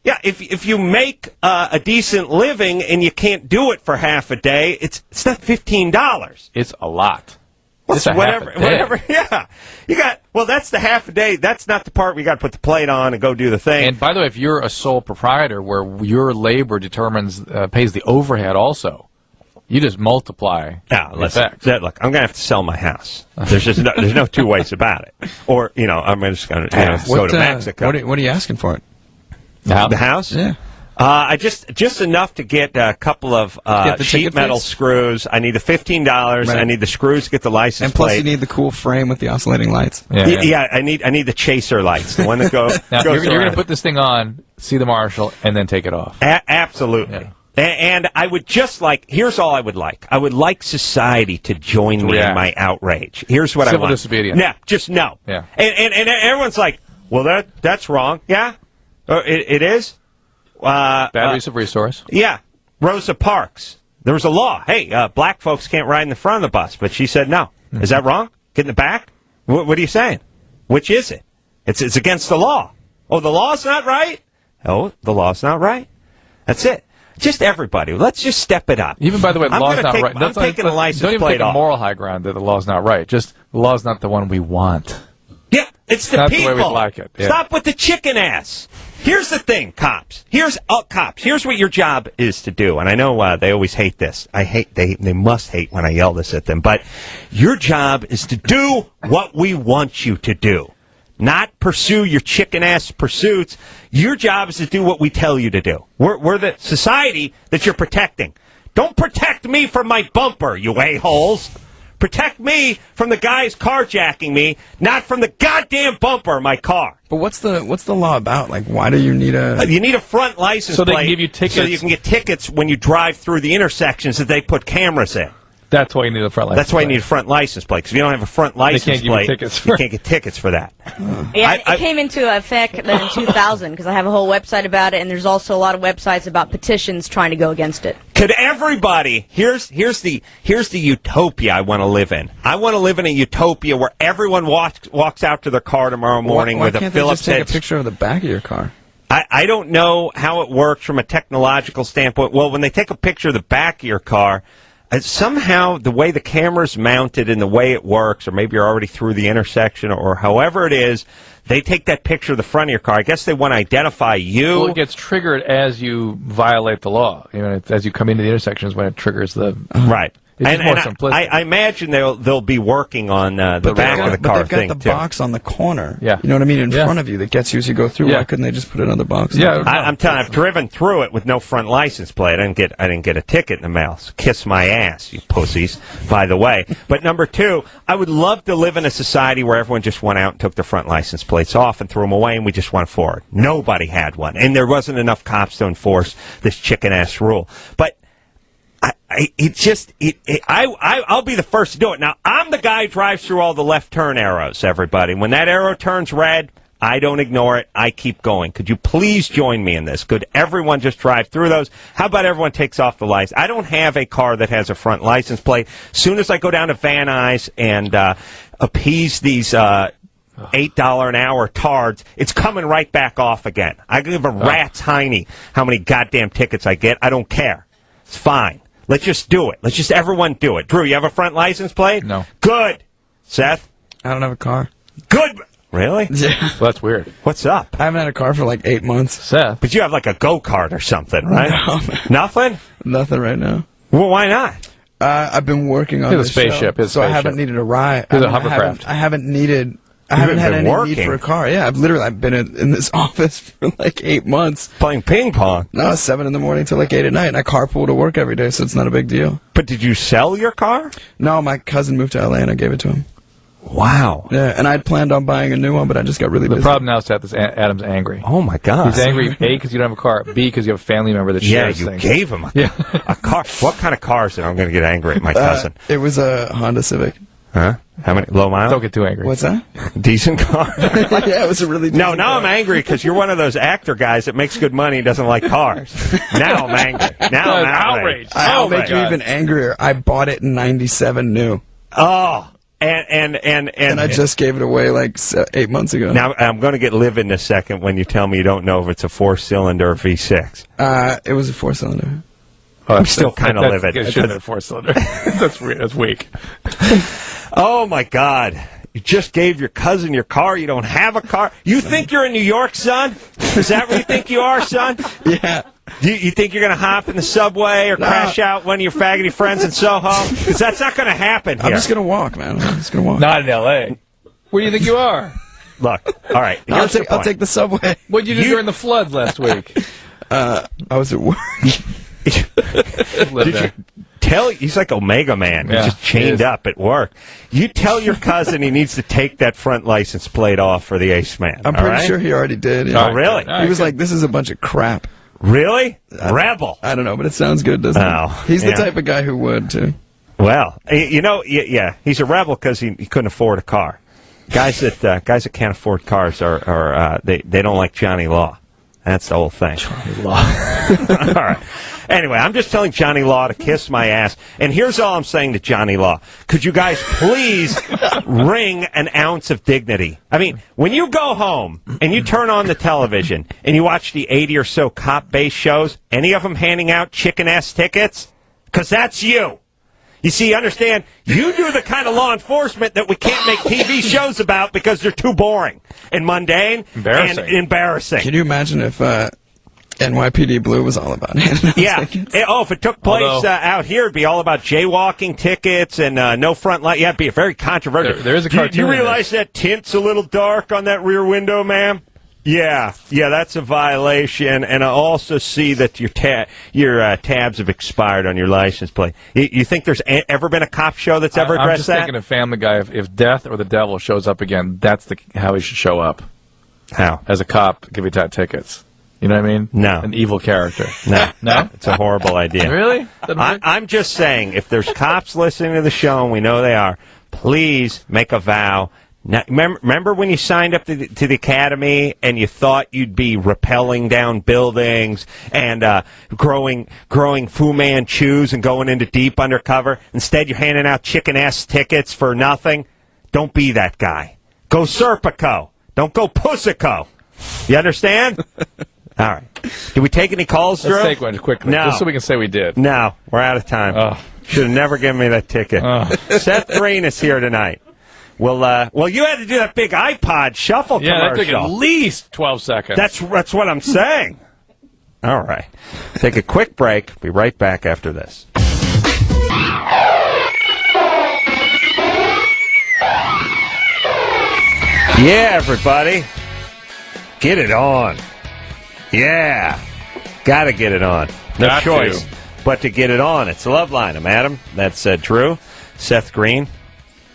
Yeah, if you make a decent living and you can't do it for half a day, it's not $15. It's a lot. Whatever. Yeah, that's the half a day. That's not the part we got to put the plate on and go do the thing. And by the way, if you're a sole proprietor where your labor pays the overhead, also, you just multiply. Look, I'm gonna have to sell my house. There's no two ways about it. Or I'm just gonna go to Mexico. What are you asking for it? The house? Yeah. I just enough to get a couple of sheet metal screws. I need the $15. Right. I need the screws to get the license and plus plate. You need the cool frame with the oscillating lights. Yeah. I need the chaser lights, the one that goes. Now, you're going to put this thing on, see the Marshal, and then take it off. Absolutely. Yeah. And I would just here's all I would like. I would like society to join me in my outrage. Here's what I want. Civil disobedience. Yeah, just no. Yeah. And everyone's like, well, that's wrong. Yeah, it is. Bad use of resource. Yeah. Rosa Parks. There was a law. Hey, black folks can't ride in the front of the bus, but she said no. Mm-hmm. Is that wrong? Get in the back? What are you saying? Which is it? It's against the law. Oh, the law's not right? Oh, the law's not right. That's it. Just everybody. Let's just step it up. Even, by the way, the law's not right. I'm taking the license plate off. Don't even take a moral high ground that the law's not right. Just the law's not the one we want. Yeah, it's the not people. The way we like it. Yeah. Stop with the chicken ass. Here's the thing, cops. Here's what your job is to do. And I know they always hate this. They must hate when I yell this at them. But your job is to do what we want you to do. Not pursue your chicken-ass pursuits. Your job is to do what we tell you to do. We're the society that you're protecting. Don't protect me from my bumper, you a-holes. Protect me from the guys carjacking me, not from the goddamn bumper of my car. But what's the law about? Like, why do you need a... You need a front license plate so they can give you tickets. So you can get tickets when you drive through the intersections that they put cameras in. That's why you need a front license plate. That's why you need a front license plate, because if you don't have a front license plate, you can't get tickets for that. Yeah, it came into effect in 2000, because I have a whole website about it, and there's also a lot of websites about petitions trying to go against it. Could everybody... Here's the utopia I want to live in. I want to live in a utopia where everyone walks out to their car tomorrow morning with a Phillips head... Why can't they just take a picture of the back of your car? I don't know how it works from a technological standpoint. Well, when they take a picture of the back of your car... somehow the way the camera's mounted and the way it works, or maybe you're already through the intersection, or however it is, they take that picture of the front of your car. I guess they want to identify you. Well, it gets triggered as you violate the law. As you come into the intersection is when it triggers the... Right. It's more simplistic. I imagine they'll be working on the back of the car thing, too. But they've got the box on the corner. Yeah. You know what I mean? In front of you that gets you as you go through. Yeah. Why couldn't they just put another box? Yeah. I'm telling you, I've driven through it with no front license plate. I didn't get a ticket in the mail. So kiss my ass, you pussies, by the way. But number two, I would love to live in a society where everyone just went out and took their front license plates off and threw them away, and we just went forward. Nobody had one. And there wasn't enough cops to enforce this chicken-ass rule. But I'll be the first to do it. Now, I'm the guy who drives through all the left turn arrows, everybody. When that arrow turns red, I don't ignore it. I keep going. Could you please join me in this? Could everyone just drive through those? How about everyone takes off the lights? I don't have a car that has a front license plate. As soon as I go down to Van Nuys and appease these $8 an hour tards, it's coming right back off again. I give a rat's hiney how many goddamn tickets I get. I don't care. It's fine. Let's just do it. Let's just everyone do it. Drew, you have a front license plate? No. Good. Seth? I don't have a car. Good. Really? Yeah. Well, that's weird. What's up? I haven't had a car for like 8 months. Seth? But you have like a go-kart or something, right? No. Nothing? Nothing right now. Well, why not? I've been working on Here's this a spaceship. show, so I haven't needed a ride. Here's a hovercraft. I haven't had any working. need for a car. Yeah, I've been in this office for like 8 months. Playing ping pong. No, 7 in the morning till like 8 at night, and I carpool to work every day, so it's not a big deal. But did you sell your car? No, my cousin moved to LA, and I gave it to him. Wow. Yeah, and I'd planned on buying a new one, but I just got really busy. The problem now, Seth, is Adam's angry. Oh, my God. He's angry, A, because you don't have a car, B, because you have a family member that shares things. Yeah, you gave him a car. What kind of car is it? I'm going to get angry at my cousin. It was a Honda Civic. Huh? How many? Low miles? Don't get too angry. What's that? Decent car? Yeah, it was a really decent No, now car. I'm angry because you're one of those actor guys that makes good money and doesn't like cars. Now I'm angry. Now I'm outraged. I'll make you even angrier. I bought it in '97 new. Oh. And I just gave it away like 8 months ago. Now, I'm going to get live in a second when you tell me you don't know if it's a 4-cylinder or V6. It was a 4-cylinder. Oh, I'm still kind of livid. It should have been a 4-cylinder. That's weak. Oh, my God. You just gave your cousin your car. You don't have a car. You think you're in New York, son? Is that what you think you are, son? Yeah. You think you're going to hop in the subway or crash out one of your faggoty friends in Soho? Because that's not going to happen here. I'm just going to walk, man. I'm just going to walk. Not in L.A. Where do you think you are? Look, all right. I'll take the subway. What did you do during the floods last week? I was at work. He's like Omega Man. Yeah, He's just chained up at work. You tell your cousin he needs to take that front license plate off for the Ace Man. I'm pretty sure he already did. Oh, really? He was like, this is a bunch of crap. Really? Rebel. I don't know, but it sounds good, doesn't it? He's the type of guy who would, too. Well, yeah, he's a rebel because he couldn't afford a car. Guys that can't afford cars they don't like Johnny Law. That's the whole thing. Johnny Law. All right. Anyway, I'm just telling Johnny Law to kiss my ass. And here's all I'm saying to Johnny Law. Could you guys please ring an ounce of dignity? I mean, when you go home and you turn on the television and you watch the 80 or so cop-based shows, any of them handing out chicken-ass tickets? Because that's you. You see, understand, you do the kind of law enforcement that we can't make TV shows about because they're too boring and mundane and embarrassing. Can you imagine if NYPD Blue was all about handing out tickets? If it took place out here, it'd be all about jaywalking tickets and no front light. Yeah, it'd be very controversial. There is a cartoon. Do you realize that tint's a little dark on that rear window, ma'am? Yeah, that's a violation, and I also see that your tabs have expired on your license plate. You think there's ever been a cop show that's ever addressed that? I'm just thinking of Family Guy. If death or the devil shows up again, that's how he should show up. How? As a cop, give you tickets. You know what I mean? No. An evil character. No? It's a horrible idea. Really? I'm just saying, if there's cops listening to the show, and we know they are, please make a vow. Now, remember when you signed up to the academy and you thought you'd be rappelling down buildings and growing Fu Manchus and going into deep undercover? Instead, you're handing out chicken-ass tickets for nothing. Don't be that guy. Go Serpico. Don't go Pussico. You understand? All right. Did we take any calls, Drew? Let's take one quickly, No. just so we can say we did. No, we're out of time. Oh. Should have never given me that ticket. Seth Green is here tonight. Well, you had to do that big iPod shuffle commercial. Yeah, that took at least 12 seconds. That's what I'm saying. All right. Take a quick break. Be right back after this. Yeah, everybody. Get it on. Yeah. Got to get it on. No Got choice to. but to get it on. It's Loveline. I'm Adam. That's Drew. Seth Green.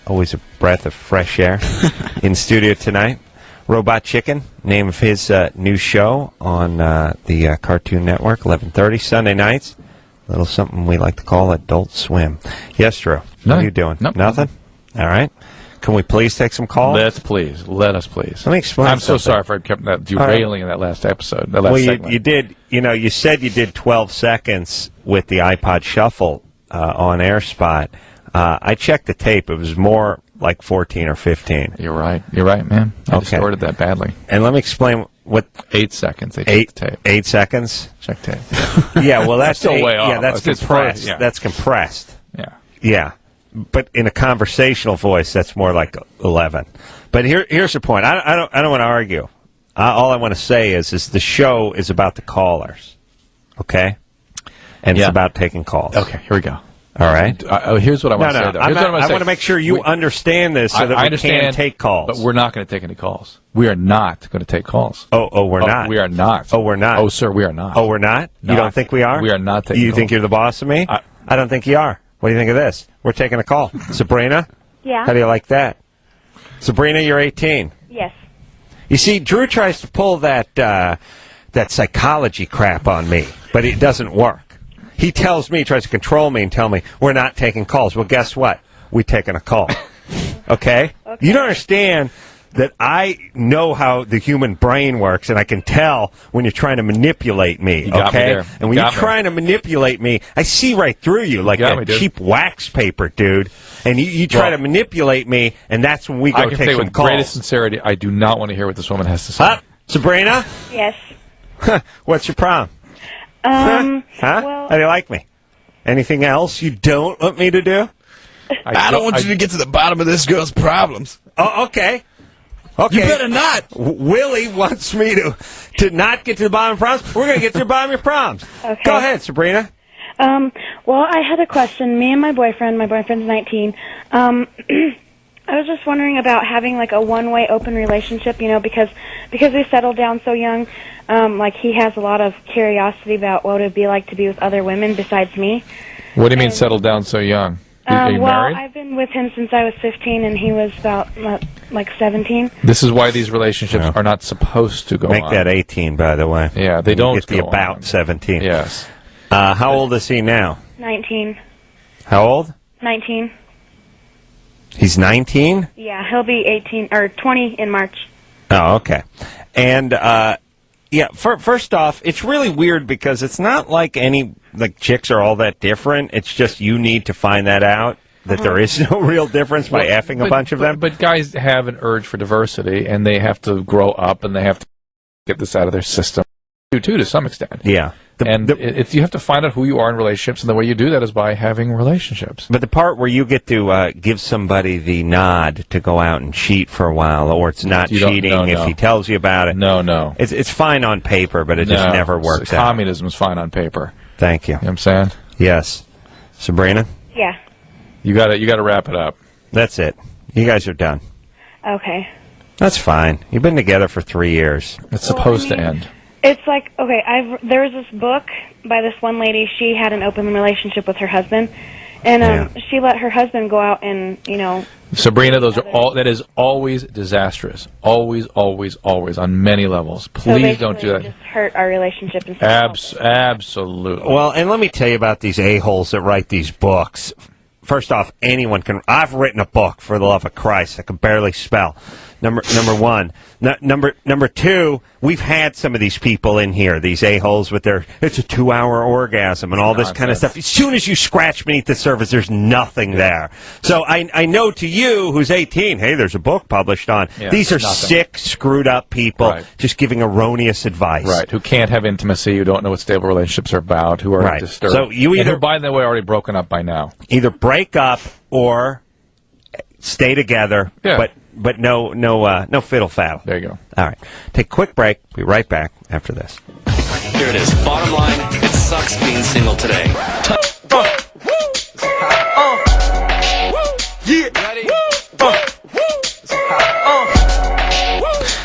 Always a breath of fresh air in studio tonight. Robot Chicken, name of his new show on the Cartoon Network, 11:30 Sunday nights. A little something we like to call Adult Swim. Yes, Drew. What are you doing? Nope. Nothing? All right. Can we please take some calls? Let us please. Let me explain I'm so something. sorry for I kept that derailing in that last episode. That last Well, segment. you did. You said you did 12 seconds with the iPod Shuffle on air spot. I checked the tape. It was more like 14 or 15. You're right, man. I distorted that badly. And let me explain what 8 seconds. They checked the tape. 8 seconds. Check tape. Yeah, well, that's still way off. Yeah, that's It's compressed. yeah. That's compressed. Yeah. Yeah, but in a conversational voice, that's more like 11. But here's the point. I don't want to argue. All I want to say is the show is about the callers, okay? And it's about taking calls. Okay, here we go. All right. Here's what I want to say, though. I want to make sure you understand this so that we can take calls. But we're not going to take any calls. We are not going to take calls. Oh, we're not. We are not. Oh, we're not. Oh, sir, we are not. Oh, we're not? You don't think we are? We are not taking You calls. think you're the boss of me? I don't think you are. What do you think of this? We're taking a call. Sabrina? Yeah. How do you like that? Sabrina, you're 18. Yes. You see, Drew tries to pull that psychology crap on me, but it doesn't work. He tells me, tries to control me and tell me, we're not taking calls. Well, guess what? We're taking a call. Okay? You don't understand that I know how the human brain works, and I can tell when you're trying to manipulate me, You got me okay? there. And when you're trying to manipulate me, I see right through you like got that me, dude. cheap wax paper, dude. And you try to manipulate me, and that's when we go I can take say some with calls. greatest sincerity, I do not want to hear what this woman has to say. Sabrina? Yes. What's your problem? Well, How do you like me? Anything else you don't want me to do? I don't want you to get to the bottom of this girl's problems. Oh, okay. Okay. You better not. Willie wants me to not get to the bottom of problems. We're going to get to the bottom of your problems. Okay. Go ahead, Sabrina. Well, I had a question. Me and my boyfriend's 19. I was just wondering about having like a one-way open relationship, because we settled down so young. Like he has a lot of curiosity about what it would be like to be with other women besides me. What do you mean settled down so young? Are you Well, married? I've been with him since I was 15, and he was about like 17. This is why these relationships are not supposed to go Make on. that 18, by the way. Yeah, they You don't get the go about on. 17. Yes. How old is he now? 19. How old? 19. He's 19? Yeah, he'll be 18 or 20 in March. Oh, okay. And Yeah, first off, it's really weird because it's not like chicks are all that different. It's just you need to find that out, that there is no real difference by effing a bunch of them. But guys have an urge for diversity, and they have to grow up, and they have to get this out of their system, too, to some extent. Yeah. You have to find out who you are in relationships, and the way you do that is by having relationships. But the part where you get to give somebody the nod to go out and cheat for a while, or it's not cheating if he tells you about it. No. It's fine on paper, but it just never works out. Communism is fine on paper. Thank you. You know what I'm saying? Yes. Sabrina? Yeah. You gotta wrap it up. That's it. You guys are done. Okay. That's fine. You've been together for 3 years. It's supposed to end. It's like, okay, there was this book by this one lady. She had an open relationship with her husband, and she let her husband go out and, Sabrina, that is always disastrous. Always, always, always, on many levels. Please don't do that. Just hurt our relationship. Absolutely. Well, and let me tell you about these a-holes that write these books. First off, anyone can. I've written a book, for the love of Christ. I can barely spell. Number one. Number two, we've had some of these people in here, these a-holes with their, it's a 2-hour orgasm and all this kind of stuff. As soon as you scratch beneath the surface, there's nothing there. So I know to you, who's 18, hey, there's a book published on. These are sick, screwed up people just giving erroneous advice. Right, who can't have intimacy, who don't know what stable relationships are about, who are disturbed. So you either, and who, by the way, already broken up by now. Either break up or stay together, but no fiddle faddle. There you go. All right. Take a quick break. Be right back after this. Here it is. Bottom line, it sucks being single today.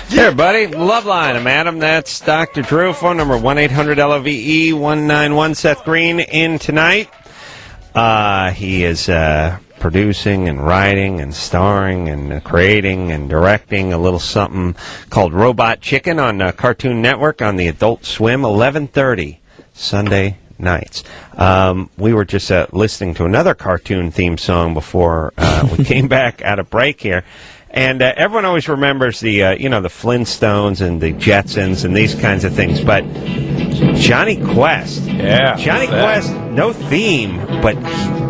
Here, buddy. Loveline, Madam. That's Dr. Drew. Phone number 1-800-LOVE-191. Seth Green in tonight. He is producing and writing and starring and creating and directing a little something called Robot Chicken on Cartoon Network on the Adult Swim, 11:30 Sunday nights. We were just listening to another cartoon theme song before we came back out of break here. And everyone always remembers the Flintstones and the Jetsons and these kinds of things, but Johnny Quest. Yeah. Johnny Quest, no theme, but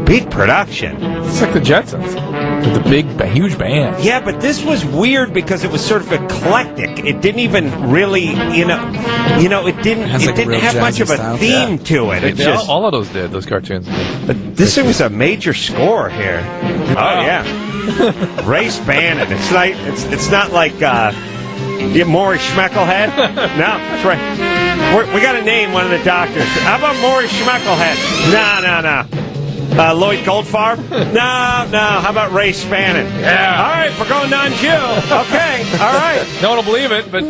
big production. It's like the Jetsons. With the big, huge band. Yeah, but this was weird because it was sort of eclectic. It didn't even really, it didn't have much of a theme to it. All of those did, those cartoons did. But this was a major score here. Oh, yeah. Race Bannon. It's not like Maury Schmeckelhead. No, that's right. We got to name one of the doctors. How about Maury Schmeckelhead? No. Lloyd Goldfarb? No. How about Ray Spannon? Yeah. All right, we're going non-Jew. Okay. All right. No one will believe it, but...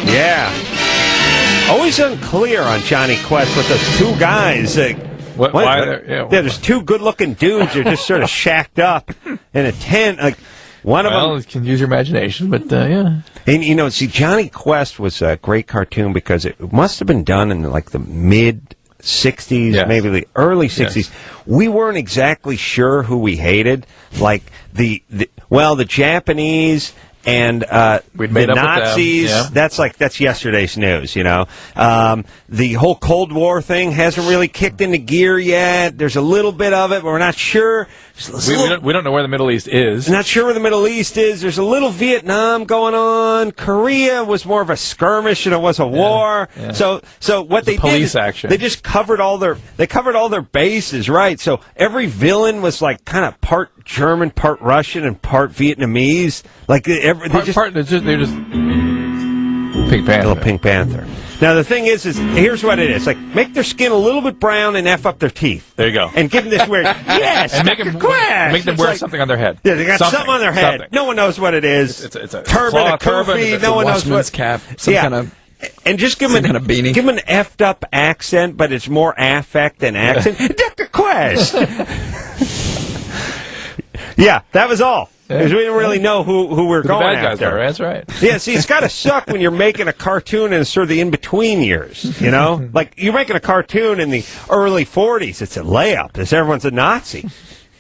Yeah. Always unclear on Johnny Quest with those two guys. There's two good-looking dudes who are just sort of shacked up in a tent. Like one of them. You can use your imagination, but yeah. And Johnny Quest was a great cartoon because it must have been done in like the mid-'60s, maybe the early 60s. Yes. We weren't exactly sure who we hated, like the Japanese and the Nazis. Yeah. That's yesterday's news. The whole Cold War thing hasn't really kicked into gear yet. There's a little bit of it, but we're not sure. We don't know where the Middle East is. Not sure where the Middle East is. There's a little Vietnam going on. Korea was more of a skirmish than it was a war. Yeah. So what they did action. They just covered all their bases, right? So every villain was like kind of part German, part Russian, and part Vietnamese. Like they're just Pink Panther. Little Pink Panther. Now, the thing is here's what it is. Like, make their skin a little bit brown and F up their teeth. There you go. And give them this weird, yes, and make them wear something on their head. Yeah, they got something on their head. No one knows what it is. It's a turban, a kufi, no one knows what. Cap, kind of. And just give them kind of beanie. Give them an effed up accent, but it's more affect than accent. Dr. Quest! Yeah, that was all. Because we didn't really know who we're going after. That's right. Yeah, see, it's got to suck when you're making a cartoon in sort of the in-between years, Like, you're making a cartoon in the early 40s. It's a layup. Everyone's a Nazi.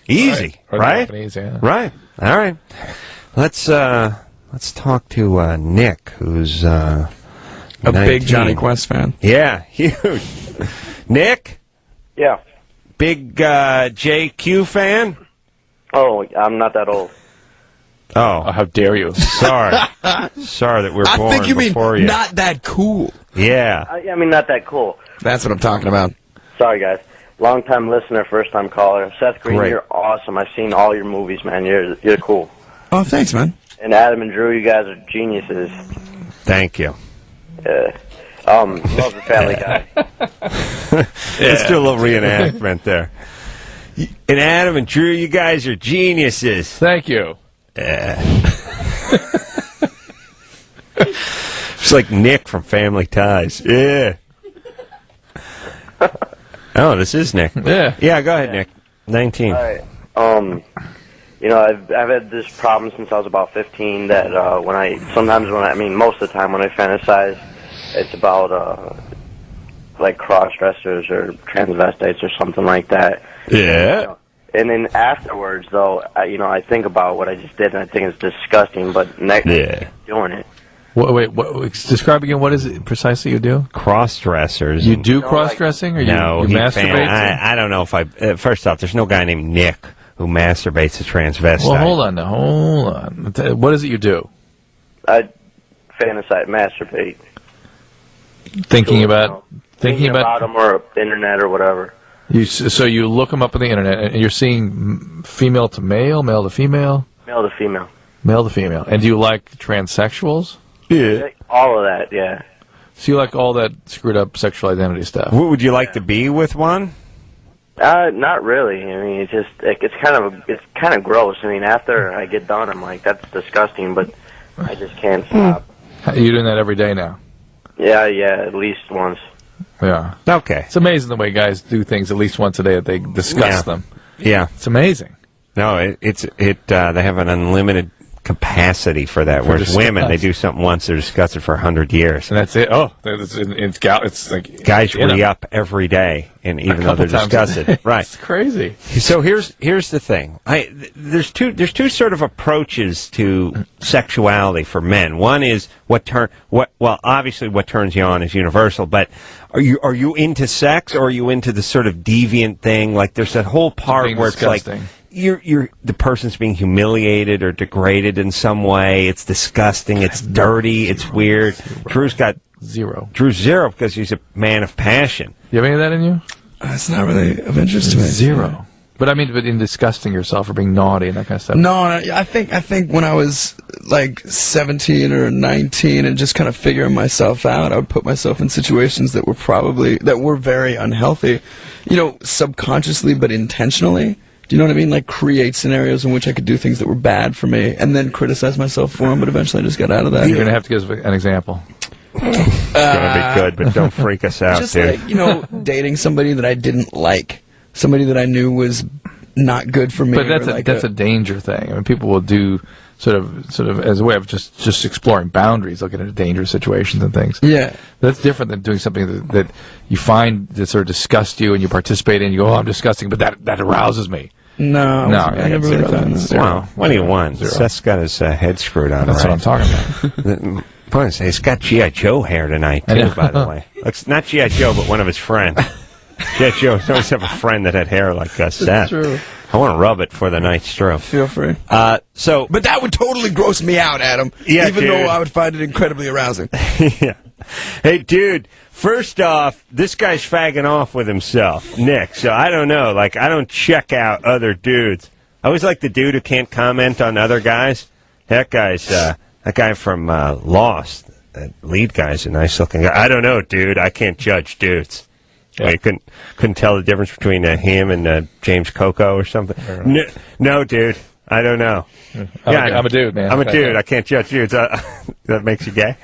Easy, right? Japanese, yeah. Right. All right. Let's Let's talk to Nick, who's a 19. big Johnny Quest fan. Yeah, huge. Nick, Yeah. big JQ fan. Oh, I'm not that old. Oh, how dare you? sorry that we're I born think you mean before you. not that cool. Yeah. I mean, not that cool. That's what I'm talking about. Sorry, guys. Long-time listener, first-time caller. Seth Green, Great. you're awesome. I've seen all your movies, man. You're cool. Oh, thanks, man. And Adam and Drew, you guys are geniuses. Thank you. Love the Family Guy. Let's do a little reenactment there. And Adam and Drew, you guys are geniuses. Thank you. It's like Nick from Family Ties. Yeah. Oh, this is Nick. Yeah. Yeah, go ahead, Nick. 19. All right. I've had this problem since I was about 15 that most of the time when I fantasize, it's about like cross-dressers or transvestites or something like that. Yeah. And then afterwards, though, I think about what I just did, and I think it's disgusting. But next, doing it. Wait, describe again. What is it precisely you do? Cross-dressers. You do cross-dressing, or no, you masturbate? I don't know if I... first off, there's no guy named Nick who masturbates to transvestite. Well, hold on. What is it you do? I fantasize, masturbate. Thinking about them or internet or whatever. So you look them up on the internet, and you're seeing female to male, male to female, Male to female. male to female. And do you like transsexuals? Yeah. All of that, yeah. So you like all that screwed up sexual identity stuff? What, would you like to be with one? Not really. I mean, it's kind of gross. I mean, after I get done, I'm like, that's disgusting, but I just can't stop. You're doing that every day now? Yeah, at least once. Yeah. Okay. It's amazing the way guys do things at least once a day that they discuss them. Yeah. It's amazing. No, they have an unlimited capacity for that. Whereas women, they do something once, they're disgusted for 100 years. And that's it. Oh, it's like guys re-up every day, and even though they're disgusted, right? It's crazy. So here's the thing. There's two sort of approaches to sexuality for men. One is obviously what turns you on is universal, but are you into sex, or are you into the sort of deviant thing? Like there's that whole part where disgusting. It's like you're the person's being humiliated or degraded in some way. It's disgusting. It's dirty. It's weird. Drew's got zero. Drew's zero because he's a man of passion. You have any of that in you? It's not really of interest to me. Zero. But I mean, in disgusting yourself or being naughty and that kind of stuff. No, I think when I was like 17 or 19 and just kind of figuring myself out, I would put myself in situations that were very unhealthy, subconsciously but intentionally. Do you know what I mean? Like create scenarios in which I could do things that were bad for me and then criticize myself for them, but eventually I just got out of that. You're going to have to give us an example. It's going to be good, but don't freak us out, just dude. Like, dating somebody that I didn't like. Somebody that I knew was not good for me. But that's a danger thing. I mean, people will do sort of as a way of just exploring boundaries, looking at dangerous situations and things. Yeah. That's different than doing something that you find that sort of disgusts you and you participate in and you go, oh, I'm disgusting, but that arouses me. No, I never really thought that. Wow. What do you want? Seth's got his head screwed on. That's what I'm talking about. He's got G.I. Joe hair tonight, too, by the way. Looks not G.I. Joe, but one of his friends. G.I. Joe always have a friend that had hair like Seth. That's true. I want to rub it for the night's throw. Feel free. But that would totally gross me out, Adam. Yeah, even dude. though I would find it incredibly arousing. Yeah. Hey, dude. First off, this guy's fagging off with himself, Nick. So I don't know. Like, I don't check out other dudes. I always like the dude who can't comment on other guys. That guy from Lost. That lead guy's a nice looking guy. I don't know, dude. I can't judge dudes. Yeah. Well, you couldn't tell the difference between him and James Coco or something. No, dude. I don't know. I'm a dude, man. I'm a dude. I can't judge dudes. That makes you gay?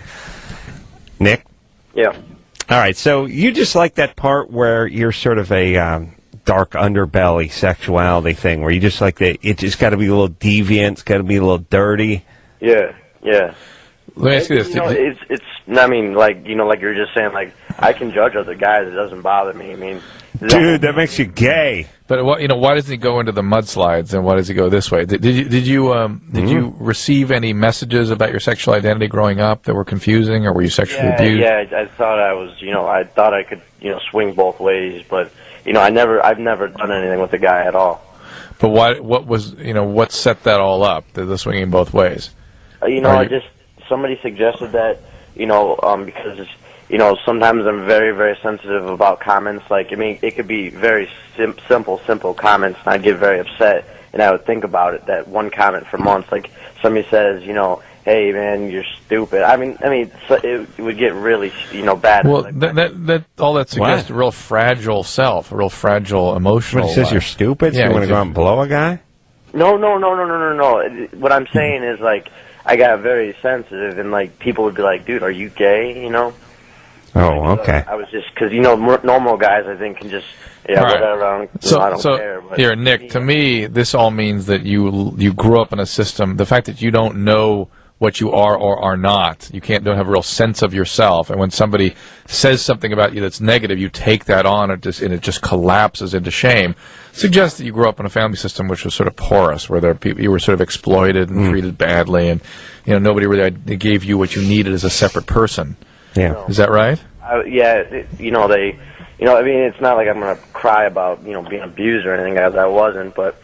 Nick? Yeah. All right. So you just like that part where you're sort of a dark underbelly sexuality thing, where you just like it just got to be a little deviant. It's got to be a little dirty. Yeah. Let me ask you this. It's. I mean, like you were just saying, like I can judge other guys. It doesn't bother me. I mean, Dude, that makes you gay. But why doesn't he go into the mudslides, and why does he go this way? Did you receive any messages about your sexual identity growing up that were confusing, or were you sexually abused? Yeah, I thought I was, I thought I could, swing both ways, but I've never done anything with a guy at all. But what set that all up? The swinging both ways. Somebody suggested that, because sometimes I'm very, very sensitive about comments. Like, it could be very simple comments, and I'd get very upset, and I would think about it, that one comment for months. Like, somebody says, hey, man, you're stupid. So it would get really, bad. Well, that suggests a real fragile self, a real fragile emotional What, it says you're stupid, so you want to go out and blow a guy? No. What I'm saying is, like, I got very sensitive, and, like, people would be like, dude, are you gay, Oh, okay. I was just, because, normal guys, I think, can just, whatever, I don't care. But here, Nick, to me, this all means that you grew up in a system, the fact that you don't know what you are or are not, don't have a real sense of yourself, and when somebody says something about you that's negative, you take that on, and it just collapses into shame, suggests that you grew up in a family system which was sort of porous, where you were sort of exploited and treated badly, and nobody really gave you what you needed as a separate person. Yeah. Is that right? It's not like I'm going to cry about, being abused or anything, as I wasn't, but,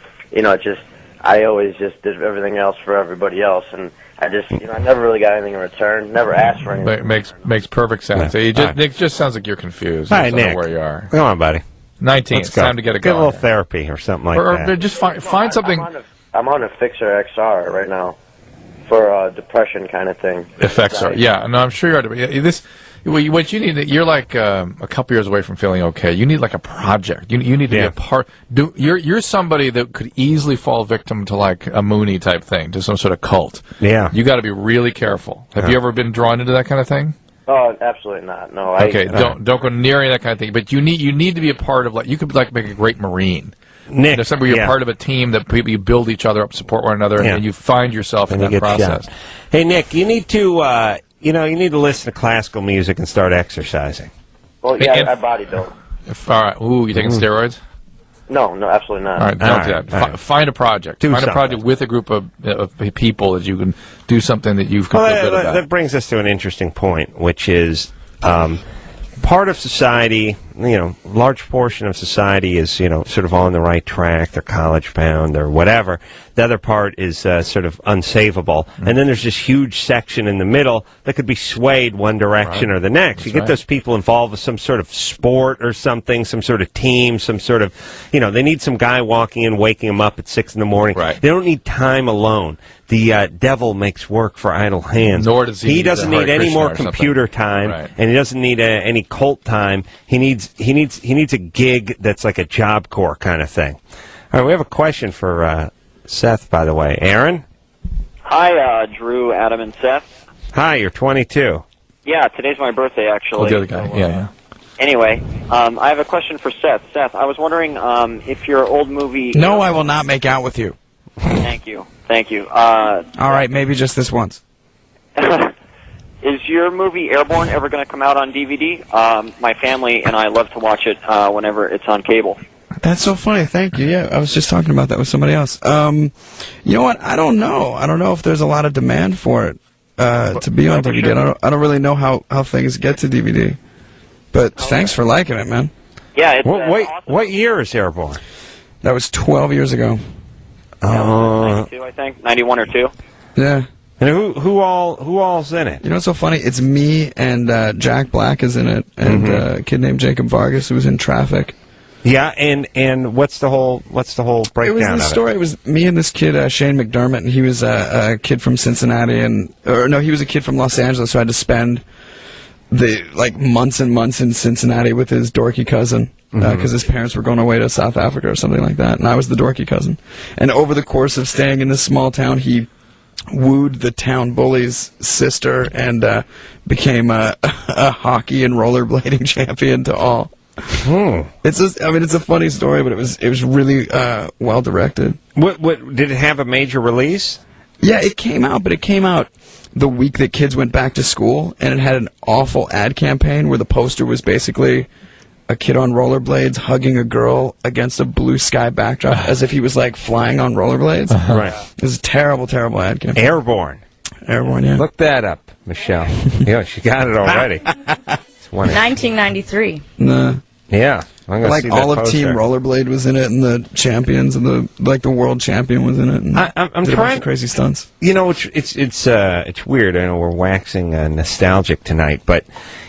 I always just did everything else for everybody else, and I never really got anything in return, never asked for anything. Makes perfect sense. Yeah. Nick just sounds like you're confused. Hi, I don't Nick. know where you are. Come on, buddy. 19. Let's It's go. time to get Get a little going. therapy or something like Or that. just find something. I'm on a Fixer XR right now for depression kind of thing. FXR. Yeah, no, I'm sure you are. What you need, you're like a couple years away from feeling okay. You need like a project. You need to be a part. You're somebody that could easily fall victim to like a Mooney type thing, to some sort of cult. Yeah. You got to be really careful. Have you ever been drawn into that kind of thing? Oh, absolutely not. No. Okay, don't go near any of that kind of thing. But you need to be a part of, like, you could like make a great Marine. Nick, somebody you're part of a team that people, you build each other up, support one another, and you find yourself in that process. Shot. Hey, Nick, you need to you need to listen to classical music and start exercising. Well, yeah, I bodybuild. All right. Ooh, you taking steroids? No, absolutely not. All right, don't do that. Find a project. Find a project with a group of people that you can do something that you've feel good about. That brings us to an interesting point, which is part of society, large portion of society is, sort of on the right track. They're college bound or whatever. The other part is sort of unsavable. And then there's this huge section in the middle that could be swayed one direction or the next. You get those people involved with some sort of sport or something, some sort of team, some sort of, they need some guy walking in, waking them up at 6 in the morning. Right. They don't need time alone. The devil makes work for idle hands. Nor does he doesn't need any Krishna more or computer something. time, Right. and he doesn't need any cult time. He needs a gig that's like a Job Corps kind of thing. All right, we have a question for Seth, by the way. Aaron? Hi, Drew, Adam, and Seth. Hi, you're 22. Yeah, today's my birthday, actually. Oh, the other guy. So, Yeah. Anyway, I have a question for Seth. Seth, I was wondering if your old movie... No, I will not make out with you. Thank you. All right, maybe just this once. Is your movie Airborne ever going to come out on DVD? My family and I love to watch it whenever it's on cable. That's so funny. Thank you. Yeah, I was just talking about that with somebody else. You know what? I don't know. I don't know if there's a lot of demand for it to be on DVD. Sure. I don't really know how things get to DVD. But thanks for liking it, man. Yeah, it's Wait, awesome. what year is Airborne? That was 12 years ago. 92, I think. 91 or 2. Yeah. And who all's in it? You know what's so funny? It's me and Jack Black is in it, and a kid named Jacob Vargas who was in Traffic. Yeah, and what's the whole breakdown? It was this story. It was me and this kid Shane McDermott, and he was a kid from Cincinnati, he was a kid from Los Angeles, so I had to spend months and months in Cincinnati with his dorky cousin because his parents were going away to South Africa or something like that, and I was the dorky cousin. And over the course of staying in this small town, he wooed the town bully's sister and became a hockey and rollerblading champion to all. It's a funny story, but it was really well directed. What did it have a major release? Yeah, it came out, but it came out the week that kids went back to school, and it had an awful ad campaign where the poster was basically a kid on rollerblades hugging a girl against a blue sky backdrop as if he was like flying on rollerblades. Right. It was a terrible, terrible ad campaign. Airborne. Airborne, yeah. Look that up, Michelle. Yeah, she got it already. It's 1993. Nah. Yeah. I'm gonna Like see that all of poster. Team Rollerblade was in it, and the champions, and the world champion was in it. And I'm did a bunch trying of crazy stunts. You know, it's weird. I know we're waxing nostalgic tonight, but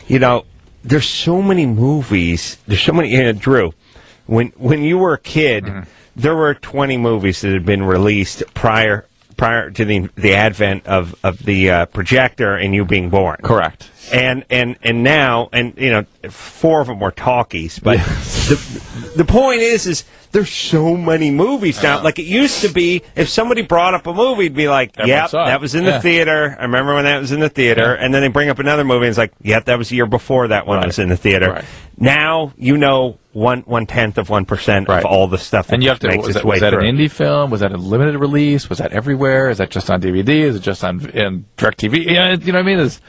you know, there's so many movies. There's so many. Drew, when you were a kid, there were 20 movies that had been released prior to the advent of the projector and you being born. Correct. And now, you know, 4 of them were talkies, but the point is there's so many movies now. Like it used to be, if somebody brought up a movie, it'd be like, yep, that was in the theater. I remember when that was in the theater. And then they bring up another movie and it's like, yep, that was the year before that one was in the theater. Right. Now, you know, 1/10 of 1% of all the stuff that and you have to, makes its way was that through. an indie film? Was that a limited release? Was that everywhere? Is that just on DVD? Is it just on DirecTV? Yeah, you know what I mean? There's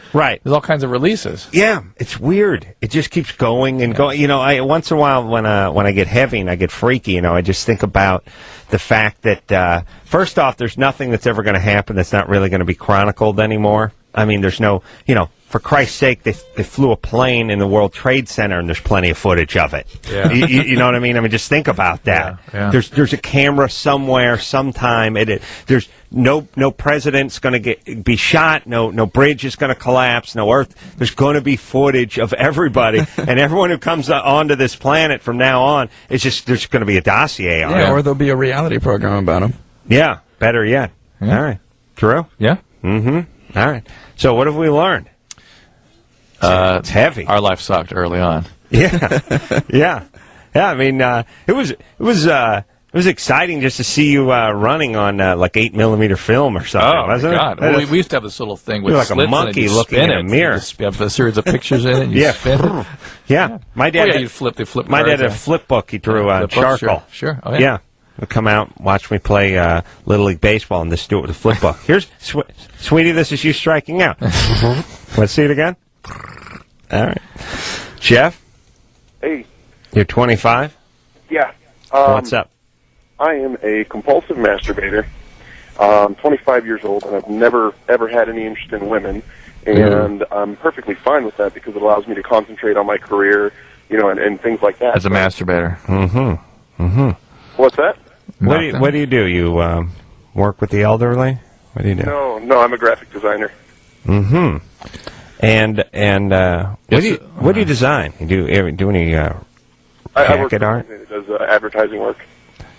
all kinds of releases. Yeah, it's weird. It just keeps going and going. You know, once in a while when I get heavy and I get freaky, you know, I just think about the fact that first off, there's nothing that's ever going to happen that's not really going to be chronicled anymore. I mean, there's no, you know, for Christ's sake, they flew a plane in the World Trade Center, and there's plenty of footage of it. Yeah. You know what I mean? I mean, just think about that. Yeah. There's a camera somewhere, sometime. There's no president's going to be shot. No bridge is going to collapse. No Earth. There's going to be footage of everybody, and everyone who comes onto this planet from now on. It's just there's going to be a dossier on it. Yeah, or there'll be a reality program about them. Yeah, better yet. Yeah. All right, Drew. Yeah. Mm-hmm. All right. So what have we learned? It's heavy. Our life sucked early on. Yeah, yeah. I mean, it was exciting just to see you running on like 8mm film or something. Oh, wasn't my God. it? Well, we used to have this little thing with You're like a slits in it. monkey You looking spin in a it. mirror. You have a series of pictures in it. And you spin it. Yeah. My dad. They flip my dad cards, had a flip book. He drew the book, charcoal. Sure. Oh, yeah. Yeah. He'd come out, watch me play Little League Baseball, and just do it with a flip book. Here's, sweetie, this is you striking out. Let's see it again. All right. Jeff? Hey. You're 25? Yeah. What's up? I am a compulsive masturbator. I'm 25 years old, and I've never, ever had any interest in women. And I'm perfectly fine with that because it allows me to concentrate on my career, you know, and things like that. As a masturbator. Mm-hmm. Mm-hmm. What's that? What do you do? You work with the elderly? What do you do? No, I'm a graphic designer. Mm-hmm. And what do you design? You do any I work jacket for a art? company that does advertising work.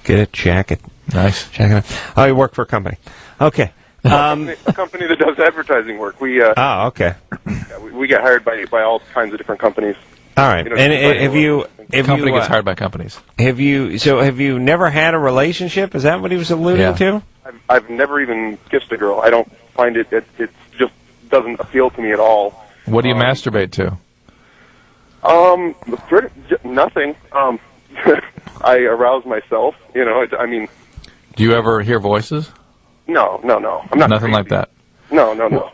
Get it? Jacket. Nice. Jacket. Oh, you work for a company. Okay. A company that does advertising work. We okay. we get hired by all kinds of different companies. All right. You know, And have you? Company gets hired by companies. Have you never had a relationship? Is that what he was alluding to? I've never even kissed a girl. I don't find it just doesn't appeal to me at all. What do you masturbate to? Nothing. I arouse myself. You know, I mean. Do you ever hear voices? No. I'm not. Nothing like that. No.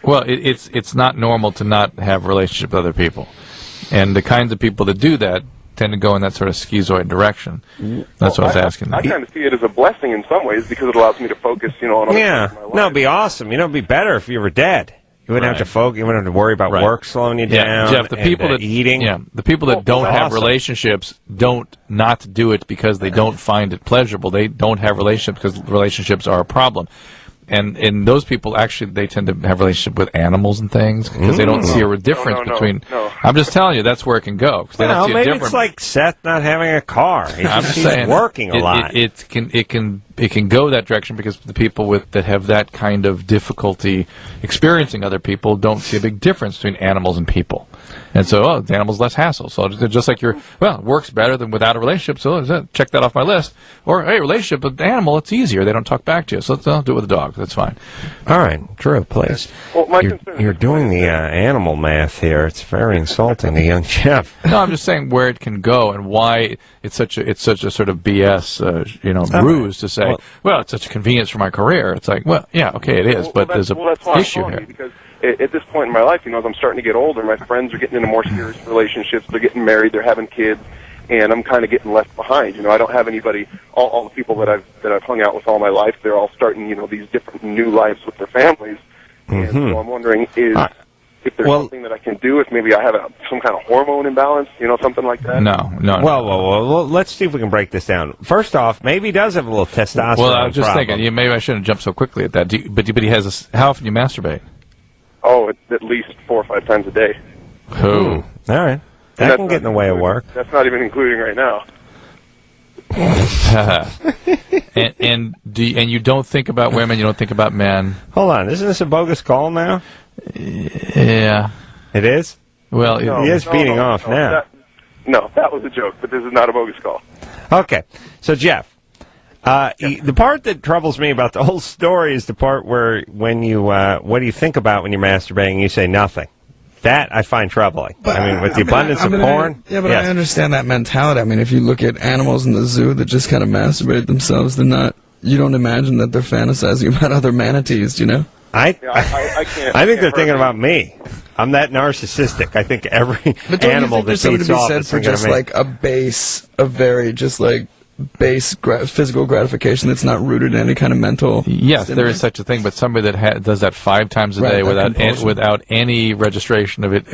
Well, it's not normal to not have a relationship with other people, and the kinds of people that do that tend to go in that sort of schizoid direction. That's what I was asking. I kind of see it as a blessing in some ways because it allows me to focus, you know, on other parts of my life. No, it'd be awesome. You know, it'd be better if you were dead. You wouldn't have to focus. You wouldn't have to worry about work slowing you down. Jeff, the people that eating. Yeah, the people that don't have relationships don't not do it because they don't find it pleasurable. They don't have relationships because relationships are a problem. And those people actually they tend to have a relationship with animals and things because they don't see a difference between. No. I'm just telling you that's where it can go. They don't see a maybe difference. it's like Seth not having a car. I'm just He's saying working a lot. It can go that direction because the people that have that kind of difficulty experiencing other people don't see a big difference between animals and people. And so, the animal's less hassle. So just like it works better than without a relationship, so check that off my list. Or, hey, relationship with an animal, it's easier. They don't talk back to you. So I'll do it with a dog. That's fine. All right, Drew, please. Well, you're doing the animal math here. It's very insulting to young Jeff. No, I'm just saying where it can go and why it's such a sort of BS, ruse to say, well, it's such a convenience for my career. It's like, well, yeah, okay, it is, but there's a issue here. Because at this point in my life, as I'm starting to get older, my friends are getting into more serious relationships. They're getting married. They're having kids. And I'm kind of getting left behind. I don't have anybody. All the people that I've hung out with all my life, they're all starting, these different new lives with their families. And so I'm wondering if there's something that I can do. If maybe I have some kind of hormone imbalance, something like that. No. Well, let's see if we can break this down. First off, maybe he does have a little testosterone. Well, I was just problem. thinking, maybe I shouldn't jump so quickly at that. But he has. How often do you masturbate? Oh, at least 4 or 5 times a day. Ooh. All right. That can get in the way of work. That's not even including right now. and you don't think about women, you don't think about men. Hold on, isn't this a bogus call now? Yeah. It is? Well, he is beating off now. That was a joke, but this is not a bogus call. Okay, so Jeff, the part that troubles me about the whole story is the part where when you, what do you think about when you're masturbating, you say nothing. That I find troubling. With the abundance of porn. I understand that mentality. If you look at animals in the zoo that just kind of masturbate themselves, you don't imagine that they're fantasizing about other manatees, I can't. I think they're thinking about me. I'm that narcissistic. I think every animal that beats off is thinking of me. Like a very base physical gratification that's not rooted in any kind of mental. Yes, stimulus. there is such a thing, but somebody that does that 5 times a day without any registration of it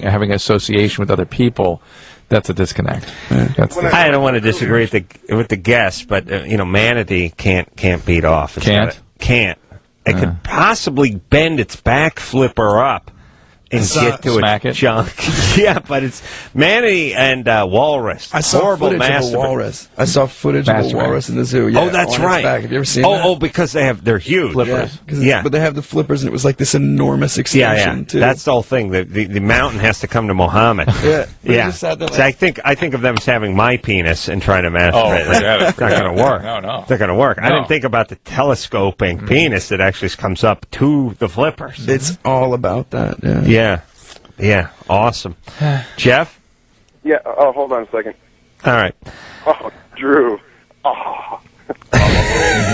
having association with other people, that's a disconnect. Yeah. I don't want to disagree with the guess, but manatee can't beat off. Can't. It could possibly bend its back flipper up and get to its junk. Yeah, but it's manatee and walrus. I saw footage of a walrus. I saw footage of a walrus in the zoo. Yeah, that's right. Have you ever seen that? Oh, because they're huge. Flippers. Yeah, but they have the flippers, and it was like this enormous extension. Too. That's the whole thing. The mountain has to come to Muhammad. Yeah. So I think of them as having my penis and trying to masturbate. It's not going to work. No. It's not going to work. No. I didn't think about the telescoping penis that actually comes up to the flippers. It's all about that. Yeah, awesome. Jeff? Yeah, hold on a second. All right. Oh, Drew. Oh.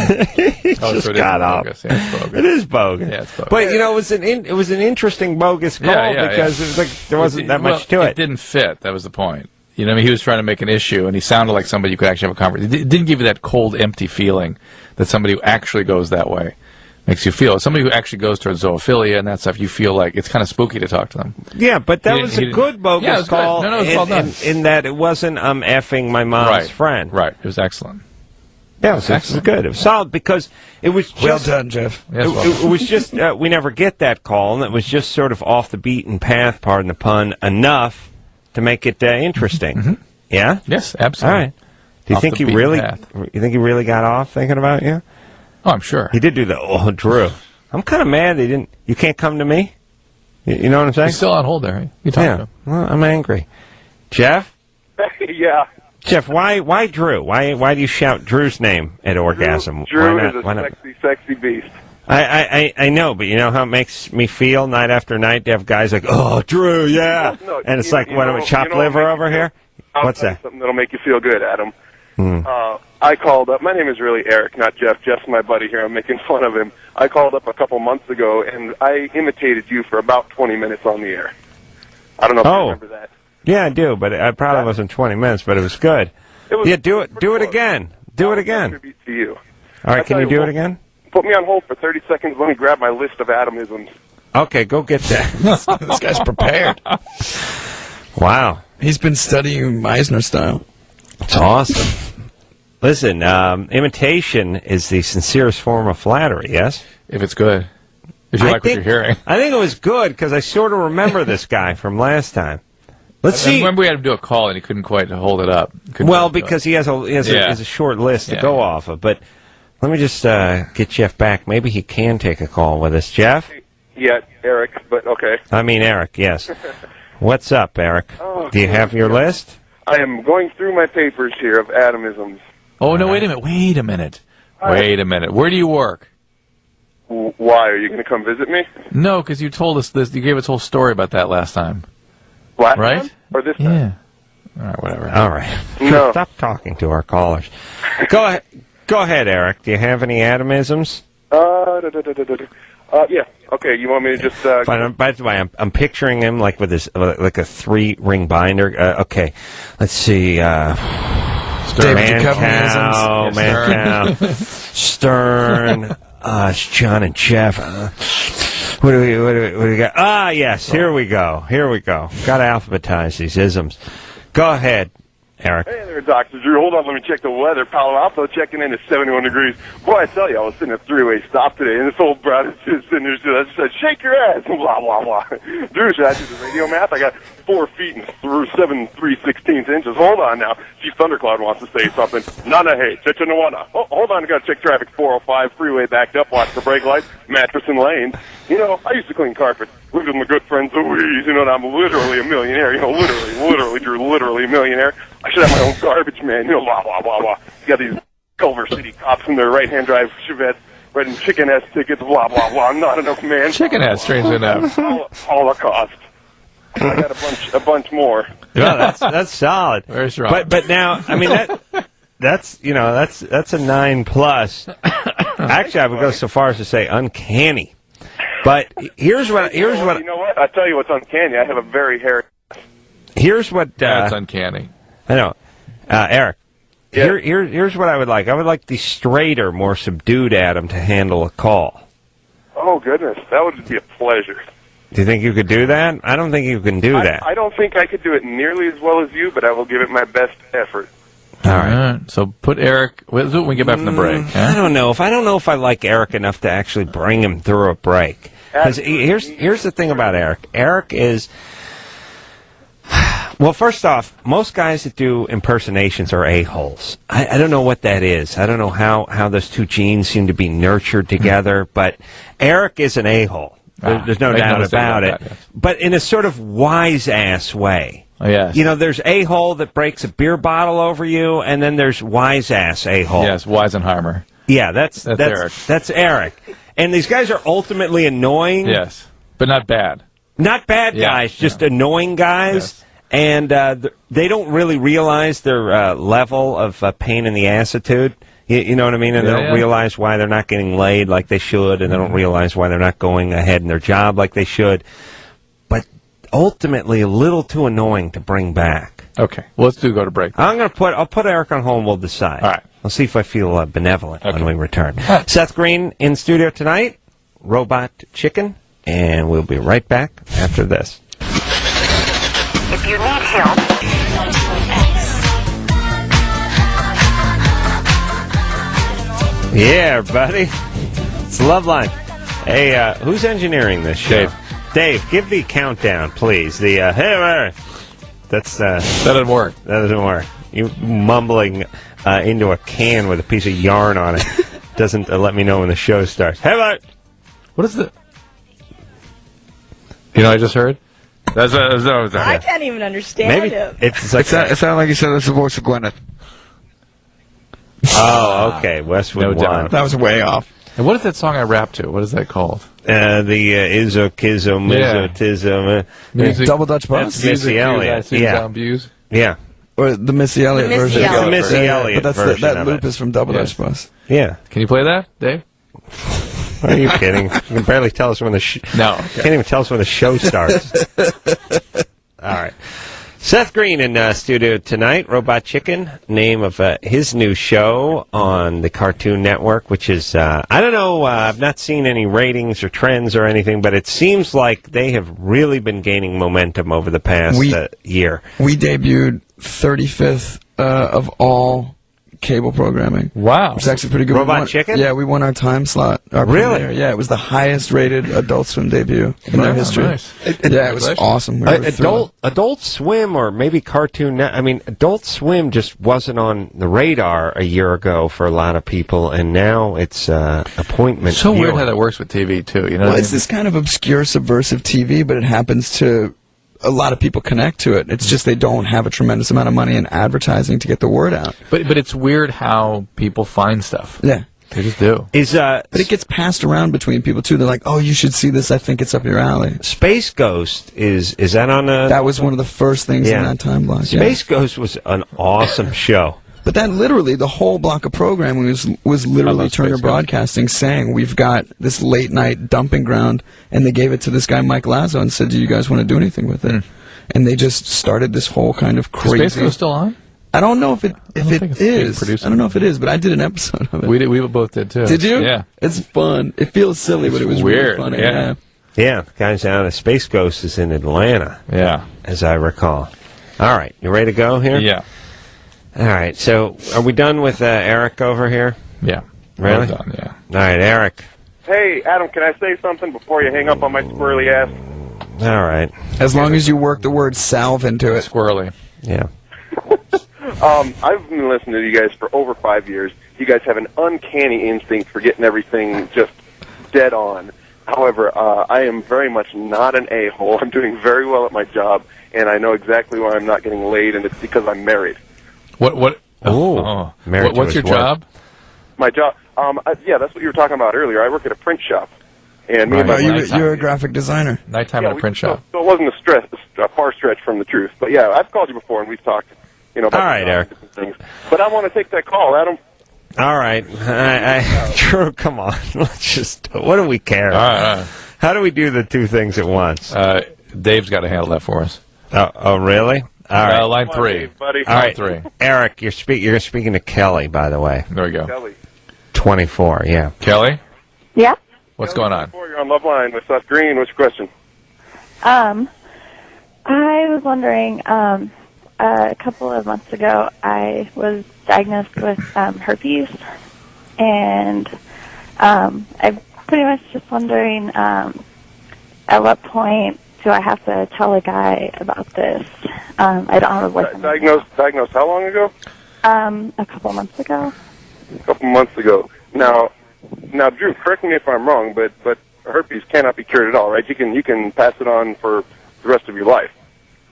Just got up. It is bogus. Yeah, it's bogus. But it was an interesting bogus call because it was like there wasn't that much to it. It didn't fit. That was the point. He was trying to make an issue, and he sounded like somebody you could actually have a conversation. It didn't give you that cold, empty feeling that somebody who actually goes that way makes you feel. Somebody who actually goes towards zoophilia and that stuff, you feel like it's kind of spooky to talk to them. Yeah, but that was a good bogus call. No, it was well done. In that it wasn't effing my mom's friend. Right. It was excellent. Yeah, it was good. It was solid because it was just... Well done, Jeff. It was just, we never get that call, and it was just sort of off the beaten path, pardon the pun, enough to make it interesting. Mm-hmm. Yeah? Yes, absolutely. All right. Do you think he really got off thinking about you? Oh, I'm sure. He did do the, Drew. I'm kind of mad they didn't, you can't come to me? You know what I'm saying? He's still on hold there. Right? You talk to him. Well, I'm angry. Jeff? Yeah. Jeff, why Drew? Why do you shout Drew's name at orgasm? Drew is a sexy beast. I know, but you know how it makes me feel night after night to have guys like, oh, Drew, yeah. No, and it's like, what, a chopped liver over here? What's that? Something that'll make you feel good, Adam. I called up. My name is really Eric, not Jeff. Jeff's my buddy here. I'm making fun of him. I called up a couple months ago, and I imitated you for about 20 minutes on the air. I don't know if you remember that. Yeah, I do, but I probably wasn't 20 minutes, but it was good. Do it again. Do it again. To you. All right, can you do it again? Put me on hold for 30 seconds. Let me grab my list of Adamisms. Okay, go get that. This guy's prepared. Wow. He's been studying Meisner style. It's awesome. Listen, imitation is the sincerest form of flattery, yes? If it's good. If you like what you're hearing. I think it was good because I sort of remember this guy from last time. Let's see. I remember we had him do a call and he couldn't quite hold it up. Because he has a short list to go off of. But let me just get Jeff back. Maybe he can take a call with us. Jeff? Yeah, Eric, but okay. I mean Eric, yes. What's up, Eric? Do you have your list? I am going through my papers here of Adamisms. Oh, no, wait a minute. Wait a minute. Where do you work? Why? Are you going to come visit me? No, because you told us this. You gave us a whole story about that last time. Last right? time? Or this time? Yeah. All right, whatever. All right. No. Stop talking to our callers. Go ahead, Eric. Do you have any Adamisms? Yeah. Okay. You want me to just? Fine. By the way, I'm picturing him like with his like a 3-ring binder. Okay, let's see. Man Cow, Stern. It's John and Jeff. What do we got? Ah, yes. Here we go. Got to alphabetize these isms. Go ahead, Eric. Hey there, Dr. Drew. Hold on, let me check the weather. Palo Alto checking in at 71 degrees. Boy, I tell you, I was sitting at a 3-way stop today, and this old broad is just sitting there said, shake your ass, blah, blah, blah. Drew, should I do the radio math? I got 4 feet and 7 3/16 inches. Hold on now. Chief Thundercloud wants to say something. Nana, hey, Chichinawana. Oh, hold on, I got to check traffic. 405, freeway backed up, watch the brake lights, mattress and lanes. You know, I used to clean carpets. Lived with my good friend Louise, you know, and I'm literally a millionaire. You know, literally, Drew, literally a millionaire. I should have my own garbage man, you know, blah, blah, blah, blah. You got these Culver City cops in their right-hand drive Chevettes, writing chicken-ass tickets, blah, blah, blah. Not enough, man. Chicken-ass, strangely enough. Holocaust. I got a bunch more. Yeah, that's solid. Very strong. But now, I mean, that's a 9+. Actually, I would go so far as to say uncanny. But here's what you know what? I tell you what's uncanny. I have a very hairy. Here's what that's uncanny. I know, Eric. Yeah. Here's what I would like. I would like the straighter, more subdued Adam to handle a call. Oh goodness, that would be a pleasure. Do you think you could do that? I don't think you can do that. I don't think I could do it nearly as well as you, but I will give it my best effort. All right. So put Eric. We'll do it when we get back from the break. I don't know if I like Eric enough to actually bring him through a break. Because here's the thing about Eric. Eric is. Well, first off, most guys that do impersonations are a-holes. I don't know what that is. I don't know how those two genes seem to be nurtured together, but Eric is an a-hole. There's no doubt about it. Yes. But in a sort of wise-ass way. Oh, yes. You know, there's a-hole that breaks a beer bottle over you, and then there's wise-ass a-hole. Yes, Weisenheimer. Yeah, that's Eric. That's Eric. And these guys are ultimately annoying. Yes, but not bad. Not bad guys, just annoying guys. Yes. And they don't really realize their level of pain in the assitude. You know what I mean? And they don't realize why they're not getting laid like they should, and they don't realize why they're not going ahead in their job like they should. But ultimately, a little too annoying to bring back. Okay, well, let's go to break. I'll put Eric on hold and we'll decide. All right. I'll see if I feel benevolent when we return. Seth Green in studio tonight, Robot Chicken, and we'll be right back after this. If you need help. Yeah, everybody. It's Loveline. Hey, who's engineering this show? Dave, give the countdown, please. The hey, that's that doesn't work. That doesn't work. You mumbling into a can with a piece of yarn on it doesn't let me know when the show starts. Hey, what is the? You know, what I just heard. I can't even understand Maybe it. it's like it sounded like you said it's the voice of Gwyneth. Oh, okay. Westwood One. That was way off. And what is that song I rap to? What is that called? The Izzo-Kizzo, Mizzo-Tizzo. Double Dutch Bus? That's Missy Elliott. Yeah. Or the Missy Elliott version. It's the Missy Elliott but version that of loop it. is from Double Dutch Bus. Yeah. Can you play that, Dave? Are you kidding? You can barely tell us when the No. Can't even tell us when the show starts. All right. Seth Green in studio tonight, Robot Chicken, name of his new show on the Cartoon Network, which is, I don't know, I've not seen any ratings or trends or anything, but it seems like they have really been gaining momentum over the past year. We debuted 35th of all cable programming. Wow. Which is actually pretty good. Robot Chicken? Yeah, we won our time slot. Our Really? premiere. Yeah, it was the highest rated Adult Swim debut in their history. Nice. Yeah, it was awesome. We were Adult Swim or maybe Cartoon Network. I mean, Adult Swim just wasn't on the radar a year ago for a lot of people, and now it's appointment. So weird viewing. how that works with TV too. You know, Well, it's this kind of obscure, subversive TV, but it happens to a lot of people connect to it. It's just they don't have a tremendous amount of money in advertising to get the word out. But it's weird how people find stuff. Yeah. They just do. But it gets passed around between people too. They're like, "Oh, you should see this. I think it's up your alley." Space Ghost is that on a? That was one of the first things in that time block. Space Ghost was an awesome show. But that literally, the whole block of programming was literally Turner Broadcasting saying, we've got this late night dumping ground, and they gave it to this guy Mike Lazo and said, do you guys want to do anything with it? And they just started this whole kind of crazy... Is Space Ghost still on? I don't know if it is. I don't know if it is, but I did an episode of it. We both did too. Did you? Yeah. It's fun. It feels silly, but it was weird. really funny. Yeah. Yeah, guys out of Space Ghost is in Atlanta. Yeah. As I recall. All right, you ready to go here? Yeah. All right, so are we done with Eric over here? Yeah. Really? We're done, yeah. All right, Eric. Hey, Adam, can I say something before you hang up on my squirrely ass? All right. As long as you work the word salve into it. Squirrely. Yeah. I've been listening to you guys for over 5 years. You guys have an uncanny instinct for getting everything just dead on. However, I am very much not an a-hole. I'm doing very well at my job, and I know exactly why I'm not getting laid, and it's because I'm married. What's your job? My job? Yeah, that's what you were talking about earlier. I work at a print shop. And me and my you're a graphic designer. Nighttime at a print shop. So it wasn't a far stretch from the truth. But yeah, I've called you before, and we've talked, about all right, Eric. different things. But I want to take that call, Adam. All right. Drew, come on. Let's just... What do we care? All right. How do we do the two things at once? Dave's got to handle that for us. Oh, really? All right. Line 3. Dave, buddy. All right. 3. Eric, you're speaking to Kelly, by the way. There we go. Kelly. 24, yeah. Kelly? Yeah? What's going on? You're on Loveline with Seth Green. What's your question? I was wondering, a couple of months ago, I was diagnosed with herpes, and I'm pretty much just wondering at what point do I have to tell a guy about this? I don't have a boyfriend. Diagnosed how long ago? A couple months ago. A couple months ago. Now, Drew, correct me if I'm wrong, but herpes cannot be cured at all, right? You can pass it on for the rest of your life.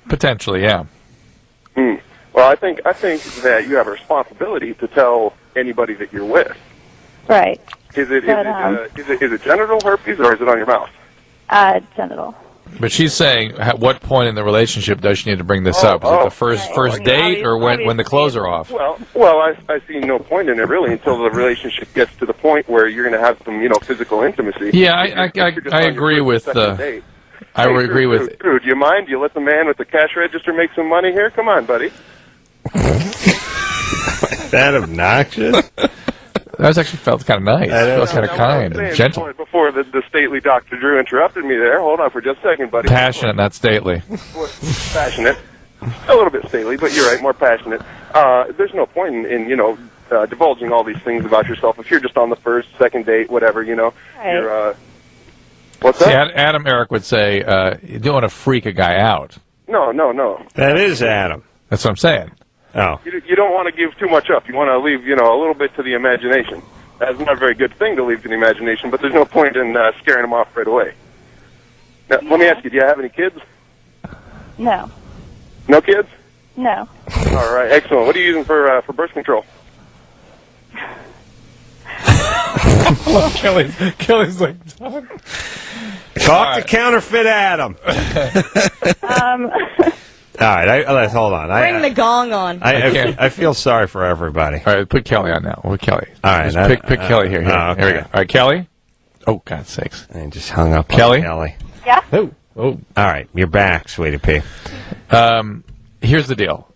Potentially, yeah. Well, I think that you have a responsibility to tell anybody that you're with. Right. Is it genital herpes or is it on your mouth? Genital. But she's saying, at what point in the relationship does she need to bring this up? Is it the first date or when the clothes are off? Well, I see no point in it really until the relationship gets to the point where you're going to have some, physical intimacy. Yeah, I agree with. I would agree with. Drew, do you mind? Do you let the man with the cash register make some money here? Come on, buddy. Is that obnoxious? That actually felt kind of nice. It felt kind of kind and gentle. Before the stately Dr. Drew interrupted me there. Hold on for just a second, buddy. Passionate, not stately. Passionate. A little bit stately, but you're right, more passionate. There's no point in divulging all these things about yourself if you're just on the first, second date, whatever, Right. You're, what's that? See, Adam Eric would say, you don't want to freak a guy out. No. That is Adam. That's what I'm saying. Oh. You don't want to give too much up. You want to leave, a little bit to the imagination. That's not a very good thing to leave to the imagination, but there's no point in scaring them off right away. Now, let me ask you, do you have any kids? No. No kids? No. All right, excellent. What are you using for birth control? Kelly's like, talk to counterfeit Adam. All right, hold on. Bring the gong on. I feel sorry for everybody. All right, put Kelly on now. Put Kelly. All right. Just pick Kelly here. Okay. Here we go. All right, Kelly. Oh, God's sakes. I just hung up Kelly? on Kelly. Yeah? Oh. All right, you're back, sweetie pea. Here's the deal.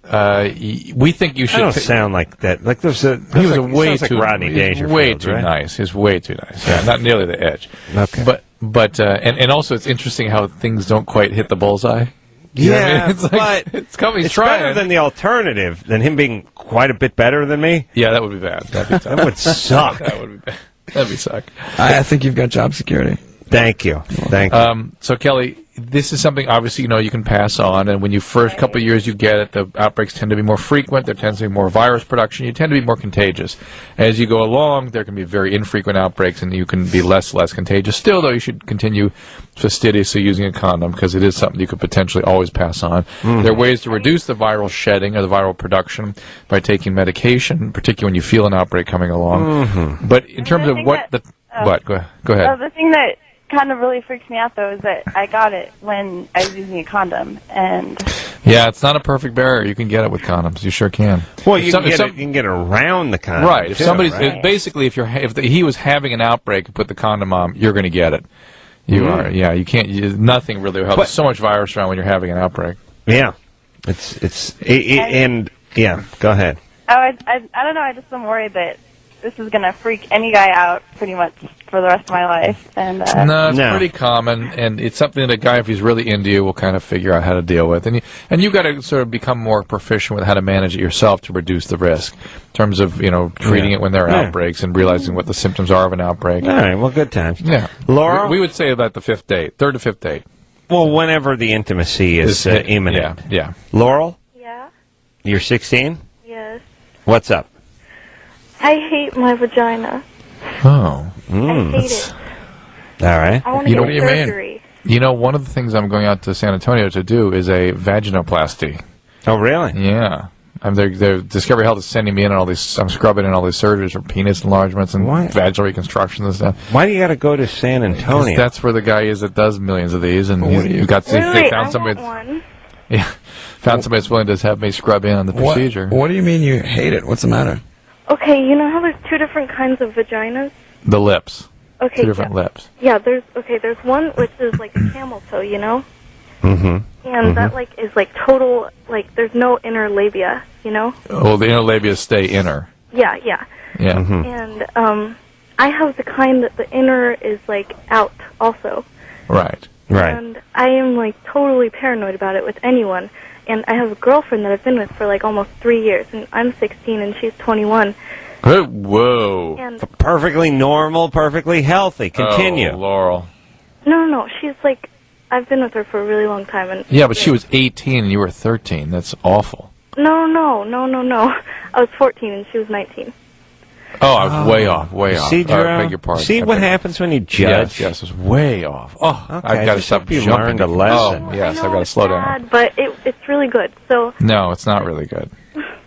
We think you should... I don't sound like that. Like there's a... He was way too... Rodney Dangerfield, way too right? nice. He's way too nice. Yeah, not nearly the edge. Okay. But and also it's interesting how things don't quite hit the bullseye. You know what I mean? It's like, but it's coming. It's better than the alternative, than him being quite a bit better than me. Yeah, that would be bad. That would suck. That would be bad. That'd be suck. I think you've got job security. Thank you. So Kelly, this is something obviously you can pass on, and when you first couple of years you get it, the outbreaks tend to be more frequent. There tends to be more virus production. You tend to be more contagious. As you go along, there can be very infrequent outbreaks, and you can be less contagious. Still, though, you should continue fastidiously using a condom because it is something you could potentially always pass on. Mm-hmm. There are ways to reduce the viral shedding or the viral production by taking medication, particularly when you feel an outbreak coming along. Mm-hmm. But in terms of what that, go ahead. The thing that kind of really freaks me out, though, is that I got it when I was using a condom, and... Yeah, it's not a perfect barrier. You can get it with condoms. You sure can. Well, you can get it around the condom. Right. If too, somebody's right? basically, if he was having an outbreak and put the condom on, you're going to get it. You are. Yeah. You can't. Nothing really helps. There's so much virus around when you're having an outbreak. Yeah. And yeah. Go ahead. I don't know, I just am worried that this is going to freak any guy out pretty much for the rest of my life. And No, it's pretty common, and it's something that a guy, if he's really into you, will kind of figure out how to deal with. And you've got to sort of become more proficient with how to manage it yourself to reduce the risk in terms of, treating it when there are outbreaks and realizing what the symptoms are of an outbreak. All right, well, good times. Yeah. Laura? We would say about the third to fifth date. Well, whenever the intimacy is imminent. Yeah. Laurel? Yeah. You're 16? Yes. What's up? I hate my vagina. Oh. I hate it. All right. I want to get surgery. One of the things I'm going out to San Antonio to do is a vaginoplasty. Oh, really? Yeah. Discovery Health is sending me in on all these. I'm scrubbing in all these surgeries for penis enlargements and vaginal reconstructions and stuff. Why do you got to go to San Antonio? That's where the guy is that does millions of these, and they found somebody. Yeah, found somebody that's willing to have me scrub in on the procedure. What do you mean you hate it? What's the matter? Okay, you know how there's two different kinds of vaginas? The lips. Okay. Two different lips. Yeah, there's one which is like a camel toe, Mm-hmm. And that is total, there's no inner labia, Oh, the inner labia stay inner. Yeah. Yeah. And I have the kind that the inner is out also. Right. And I am totally paranoid about it with anyone. And I have a girlfriend that I've been with for almost 3 years, and I'm 16 and she's 21. Whoa. And perfectly normal, perfectly healthy. Continue. Oh, Laurel. No. She's I've been with her for a really long time. And yeah, but she was 18 and you were 13. That's awful. No. I was 14 and she was 19. Oh, I was way off. See, Jerome? Beg your pardon. See what happens when you judge? Yes, it was way off. Oh, okay, I've got to stop you jumping. learned a lesson. Oh, yes, I know I've got to slow down. bad, but it's really good. So. No, it's not really good.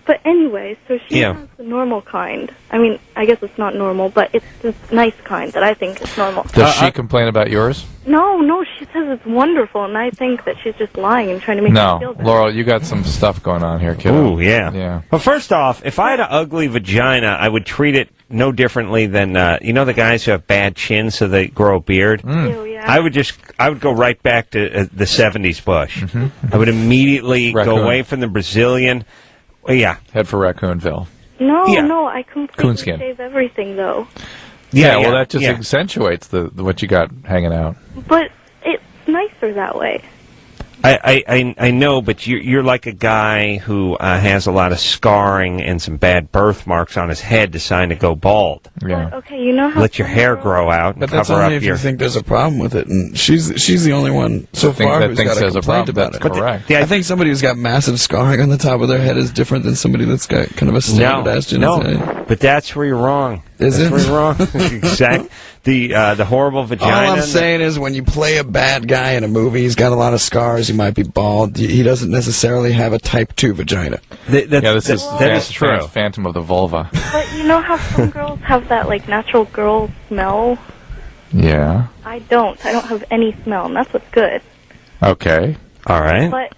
But anyway, so she has the normal kind. I mean, I guess it's not normal, but it's this nice kind that I think is normal. Does she complain about yours? No, she says it's wonderful, and I think that she's just lying and trying to make me feel better. Laurel, you got some stuff going on here, kiddo. Ooh, yeah. Well, first off, if I had an ugly vagina, I would treat it no differently than, the guys who have bad chins so they grow a beard? Ew, yeah. I would go right back to the 70s bush. Mm-hmm. I would immediately go away from the Brazilian. Yeah. Head for Raccoonville. No, I completely Coonskin. shave everything, though. Yeah, well, that just accentuates the what you got hanging out. But it's nicer that way. I know, but you're like a guy who has a lot of scarring and some bad birthmarks on his head deciding to go bald. Yeah. But, okay, you know how let your hair grow out and But that's cover only up if your. you think there's a problem with it, and she's the only one so far who's got a complaint about it. Correct. I think somebody who's got massive scarring on the top of their head is different than somebody that's got kind of a standard-ass genitalia. No, but that's where you're wrong. Is that's it? where you're wrong. Exactly. The horrible vagina. All I'm saying is when you play a bad guy in a movie, he's got a lot of scars, he might be bald, he doesn't necessarily have a type 2 vagina. That is true. Phantom of the vulva. But you know how some girls have that, natural girl smell? Yeah. I don't. I don't have any smell, and that's what's good. Okay. All right.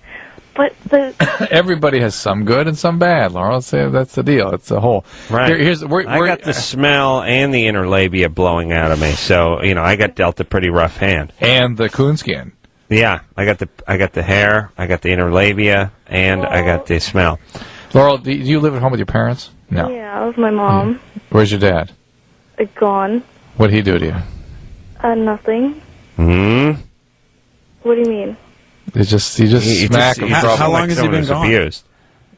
But the everybody has some good and some bad, Laura. Let's say that's the deal. It's a whole. Right. I got the smell and the inner labia blowing out of me, so I got dealt a pretty rough hand. And the coonskin. Yeah, I got the hair, I got the inner labia, and I got the smell. Laurel, do you live at home with your parents? No. Yeah, with my mom. Where's your dad? Gone. What'd he do to you? Nothing. Hmm. What do you mean? You just smack him. How long has he been gone? Abused.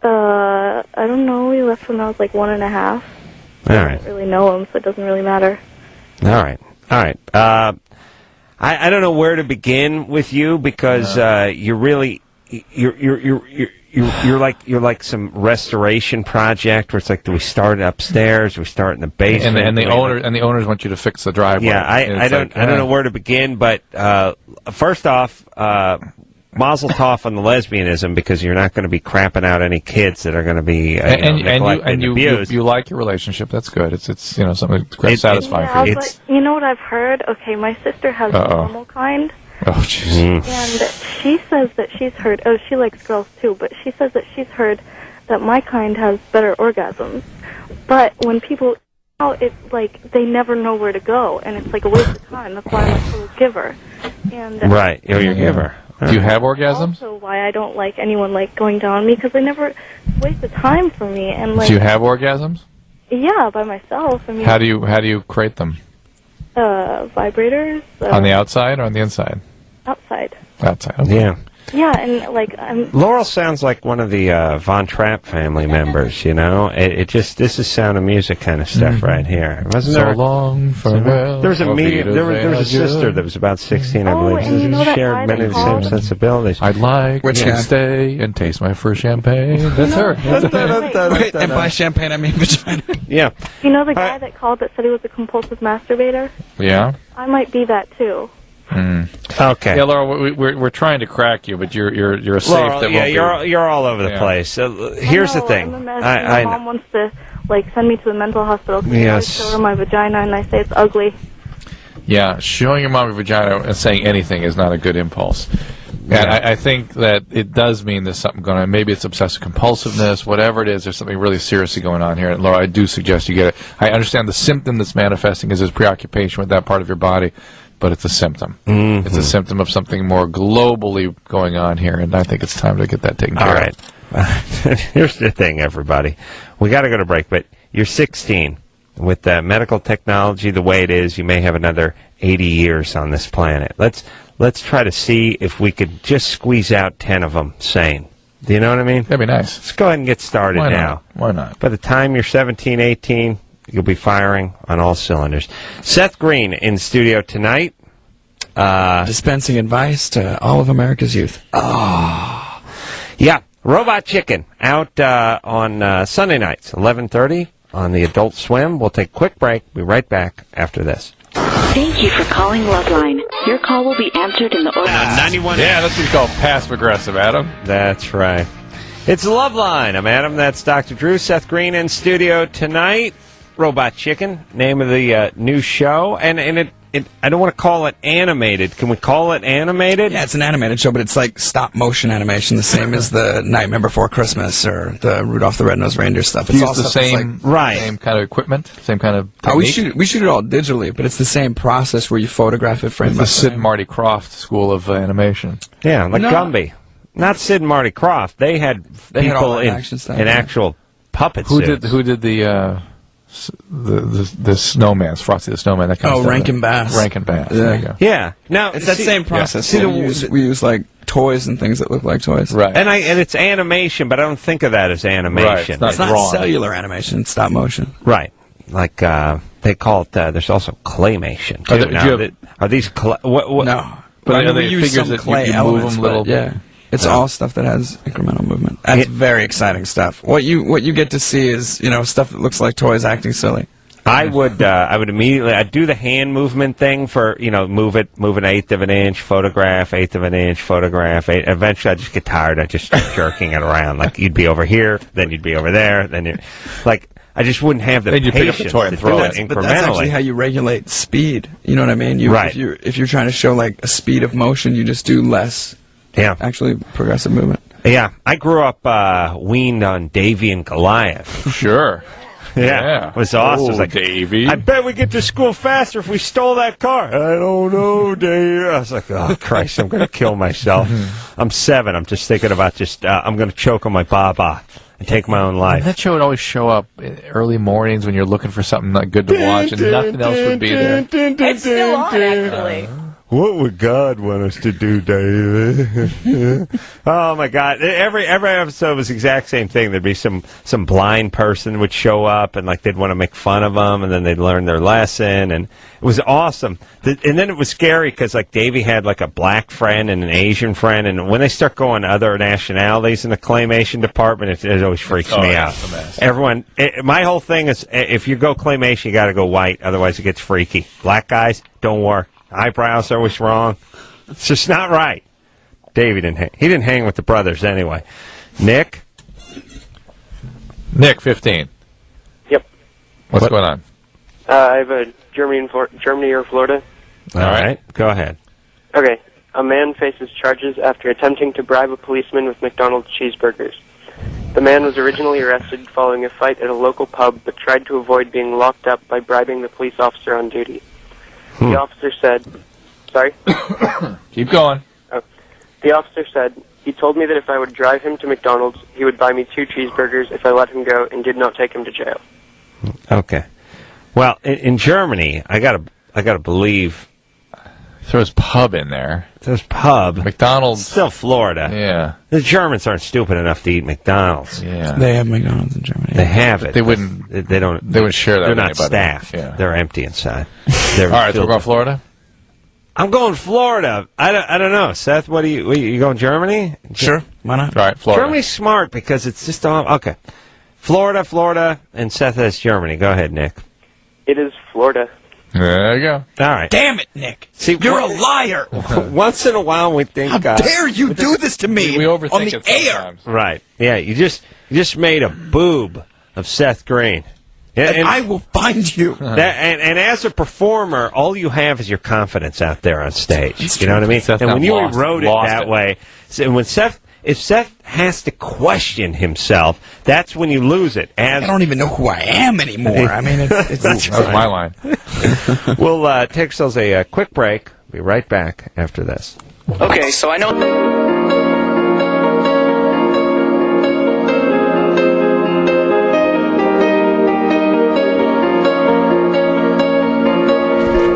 I don't know. We left when I was 1.5. All I right. don't really know him, so it doesn't really matter. All right. I don't know where to begin with you because you're really you're like some restoration project where it's do we start upstairs, we start in the basement, and the owners want you to fix the driveway. Yeah, I don't know where to begin, but first off, mazel tov on the lesbianism because you're not going to be crapping out any kids that are going to be neglected and abused. You like your relationship. That's good. It's something satisfying Yeah, for you. but you know what I've heard? Okay, my sister has the normal kind. Oh, jeez. And she says that she's heard, she likes girls too, but she says that she's heard that my kind has better orgasms. But when people, it's like they never know where to go, and it's like a waste of time. That's why I'm a total giver. And right, you're a giver. Do you have orgasms? Also, why I don't like anyone like going down on me because they never waste the time for me. And like, do you have orgasms? Yeah, by myself. I mean, how do you create them? Vibrators. On the outside or on the inside? Outside. Outside. Okay. Yeah. Yeah, and like Laurel sounds like one of the Von Trapp family members. You know, this is Sound of Music kind of stuff right here. Wasn't there? So long, farewell. There was a medium. There was a sister that was about 16, I believe. and you know that shared guy many of the same sensibilities. I'd like to stay and taste my first champagne. That's her. Wait, and by champagne I mean vagina. Yeah. You know the guy that called that said he was a compulsive masturbator? Yeah. I might be that too. Okay. Yeah, Laura, we're trying to crack you, but you're a safe Laurel, that yeah, won't be. you're all over the place. Here's the thing. I'm a mess. My mom wants to send me to the mental hospital because I show her my vagina and I say it's ugly. Yeah, showing your mom your vagina and saying anything is not a good impulse. Yeah. And I think that it does mean there's something going on. Maybe it's obsessive compulsiveness, whatever it is. There's something really seriously going on here. And Laura, I do suggest you get it. I understand the symptom that's manifesting is this preoccupation with that part of your body, but it's a symptom. Mm-hmm. It's a symptom of something more globally going on here, and I think it's time to get that taken care of. All right. Here's the thing, everybody. We got to go to break, but you're 16. With medical technology the way it is, you may have another 80 years on this planet. Let's try to see if we could just squeeze out 10 of them sane. Do you know what I mean? That'd be nice. Let's go ahead and get started now. Why not? By the time you're 17, 18, you'll be firing on all cylinders. Seth Green in studio tonight. Dispensing advice to all of America's youth. Oh. Yeah. Robot Chicken out on Sunday nights, 11:30 on the Adult Swim. We'll take a quick break. Be right back after this. Thank you for calling Loveline. Your call will be answered in the order. 91. Yeah, that's what you call passive aggressive, Adam. That's right. It's Loveline. I'm Adam. That's Dr. Drew. Seth Green in studio tonight. Robot Chicken, name of the new show, and I don't want to call it animated. Can we call it animated? Yeah, it's an animated show, but it's like stop motion animation, the same as the Nightmare Before Christmas or the Rudolph the Red-Nosed Reindeer stuff. It's all all the same, same kind of equipment, same kind of technique. we shoot it all digitally, but it's the same process where you photograph it frame by frame. The Sid and Marty Krofft school of animation. Yeah, like Gumby. Not Sid and Marty Krofft. They had people in actual puppet suits. Who did the snowman, Frosty the Snowman, that kind of stuff. Rankin Bass. Rankin Bass. Yeah. There you go. Yeah. Now it's that same process. Yeah. We use like toys and things that look like toys. Right. And it's animation, but I don't think of that as animation. Right. It's not cellular animation, it's stop motion. Right. Like they call it there's also claymation too. Are these what? No. But we use some clay elements, but yeah. It's all stuff that has incremental movement. That's very exciting stuff. What you get to see is, stuff that looks like toys acting silly. I would immediately I'd do the hand movement thing for move an eighth of an inch, photograph, eighth of an inch, photograph. Eventually, I just get tired. I just start jerking it around. Like you'd be over here, then you'd be over there, then you're like. I just wouldn't have the patience pick up the toy and throw it incrementally. But that's actually how you regulate speed. You know what I mean? Right. If you're trying to show like a speed of motion, you just do less. Yeah. Actually, progressive movement. Yeah. I grew up weaned on Davy and Goliath. Sure. Yeah. It was awesome. It was like, Davy. I bet we get to school faster if we stole that car. I don't know, Davy. I was like, oh, Christ, I'm going to kill myself. I'm 7. I'm just thinking about I'm going to choke on my baba and take my own life. That show would always show up in early mornings when you're looking for something good to watch and nothing else would be there. It's still on, actually. What would God want us to do, David? Oh my God! Every episode was the exact same thing. There'd be some blind person would show up, and they'd want to make fun of them, and then they'd learn their lesson, and it was awesome. And then it was scary because Davey had a black friend and an Asian friend, and when they start going other nationalities in the claymation department, it always freaks me out. Everyone, my whole thing is if you go claymation, you got to go white, otherwise it gets freaky. Black guys don't work. Eyebrows are always wrong. It's just not right. Davey didn't hang. He didn't hang with the brothers anyway. Nick? Nick, 15. Yep. What's going on? I have a Germany or Florida. All right. Go ahead. Okay. A man faces charges after attempting to bribe a policeman with McDonald's cheeseburgers. The man was originally arrested following a fight at a local pub, but tried to avoid being locked up by bribing the police officer on duty. The officer said... Sorry? Keep going. Oh. The officer said, he told me that if I would drive him to McDonald's, he would buy me 2 cheeseburgers if I let him go and did not take him to jail. Okay. Well, in Germany, I gotta believe... There's pub in there. There's pub. McDonald's. Still Florida. Yeah. The Germans aren't stupid enough to eat McDonald's. Yeah. They have McDonald's in Germany. They have it. They wouldn't. They don't. They would share that. They're with not anybody. staffed. Yeah. They're empty inside. All right. So we're going Florida. I'm going Florida. I don't know, Seth. What you going Germany? Sure. Why not? All right. Florida. Germany's smart because it's just okay. Florida, and Seth has Germany. Go ahead, Nick. It is Florida. There you go. All right. Damn it, Nick. See, you're a liar. Once in a while, we think. How dare you do this to me we overthink on the it sometimes. air? Right. Yeah. You just made a boob of Seth Green. And I will find you. And as a performer, all you have is your confidence out there on stage. You know what I mean? Seth and when you lost wrote it that way, so when if Seth has to question himself, that's when you lose it. I don't even know who I am anymore. I mean, it's that was my line. We'll take ourselves a quick break. Be right back after this. Okay, so I know...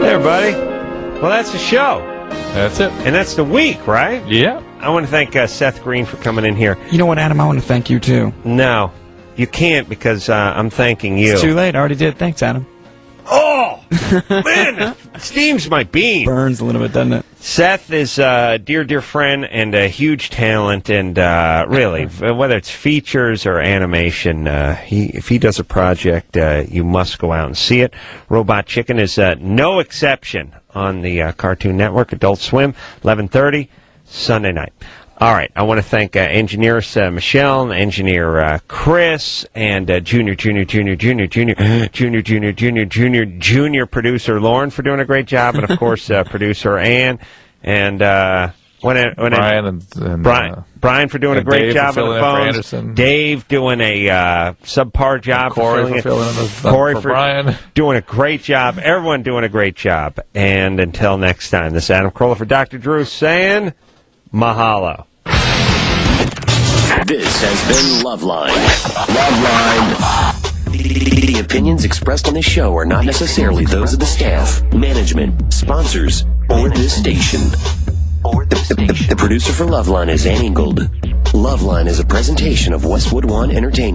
Hey, everybody. Well, that's the show. That's it. And that's the week, right? Yeah. I want to thank Seth Green for coming in here. You know what, Adam? I want to thank you, too. No, you can't because I'm thanking you. It's too late. I already did. Thanks, Adam. Oh, man, it steams my bean. Burns a little bit, doesn't it? Seth is a dear friend and a huge talent, and really, whether it's features or animation, if he does a project, you must go out and see it. Robot Chicken is no exception on the Cartoon Network, Adult Swim, 11:30, Sunday night. All right, I want to thank engineers Michelle, and engineer Chris, and junior producer Lauren for doing a great job, and of course producer Ann, and Brian for doing a great Dave job on the phones. Dave doing a subpar job. Corey for Brian. Doing a great job. Everyone doing a great job. And until next time, this is Adam Carolla for Dr. Drew saying mahalo. This has been Loveline. The opinions expressed on this show are not necessarily those of the staff, management, sponsors, or this station. The producer for Loveline is Ann Ingold. Loveline is a presentation of Westwood One Entertainment.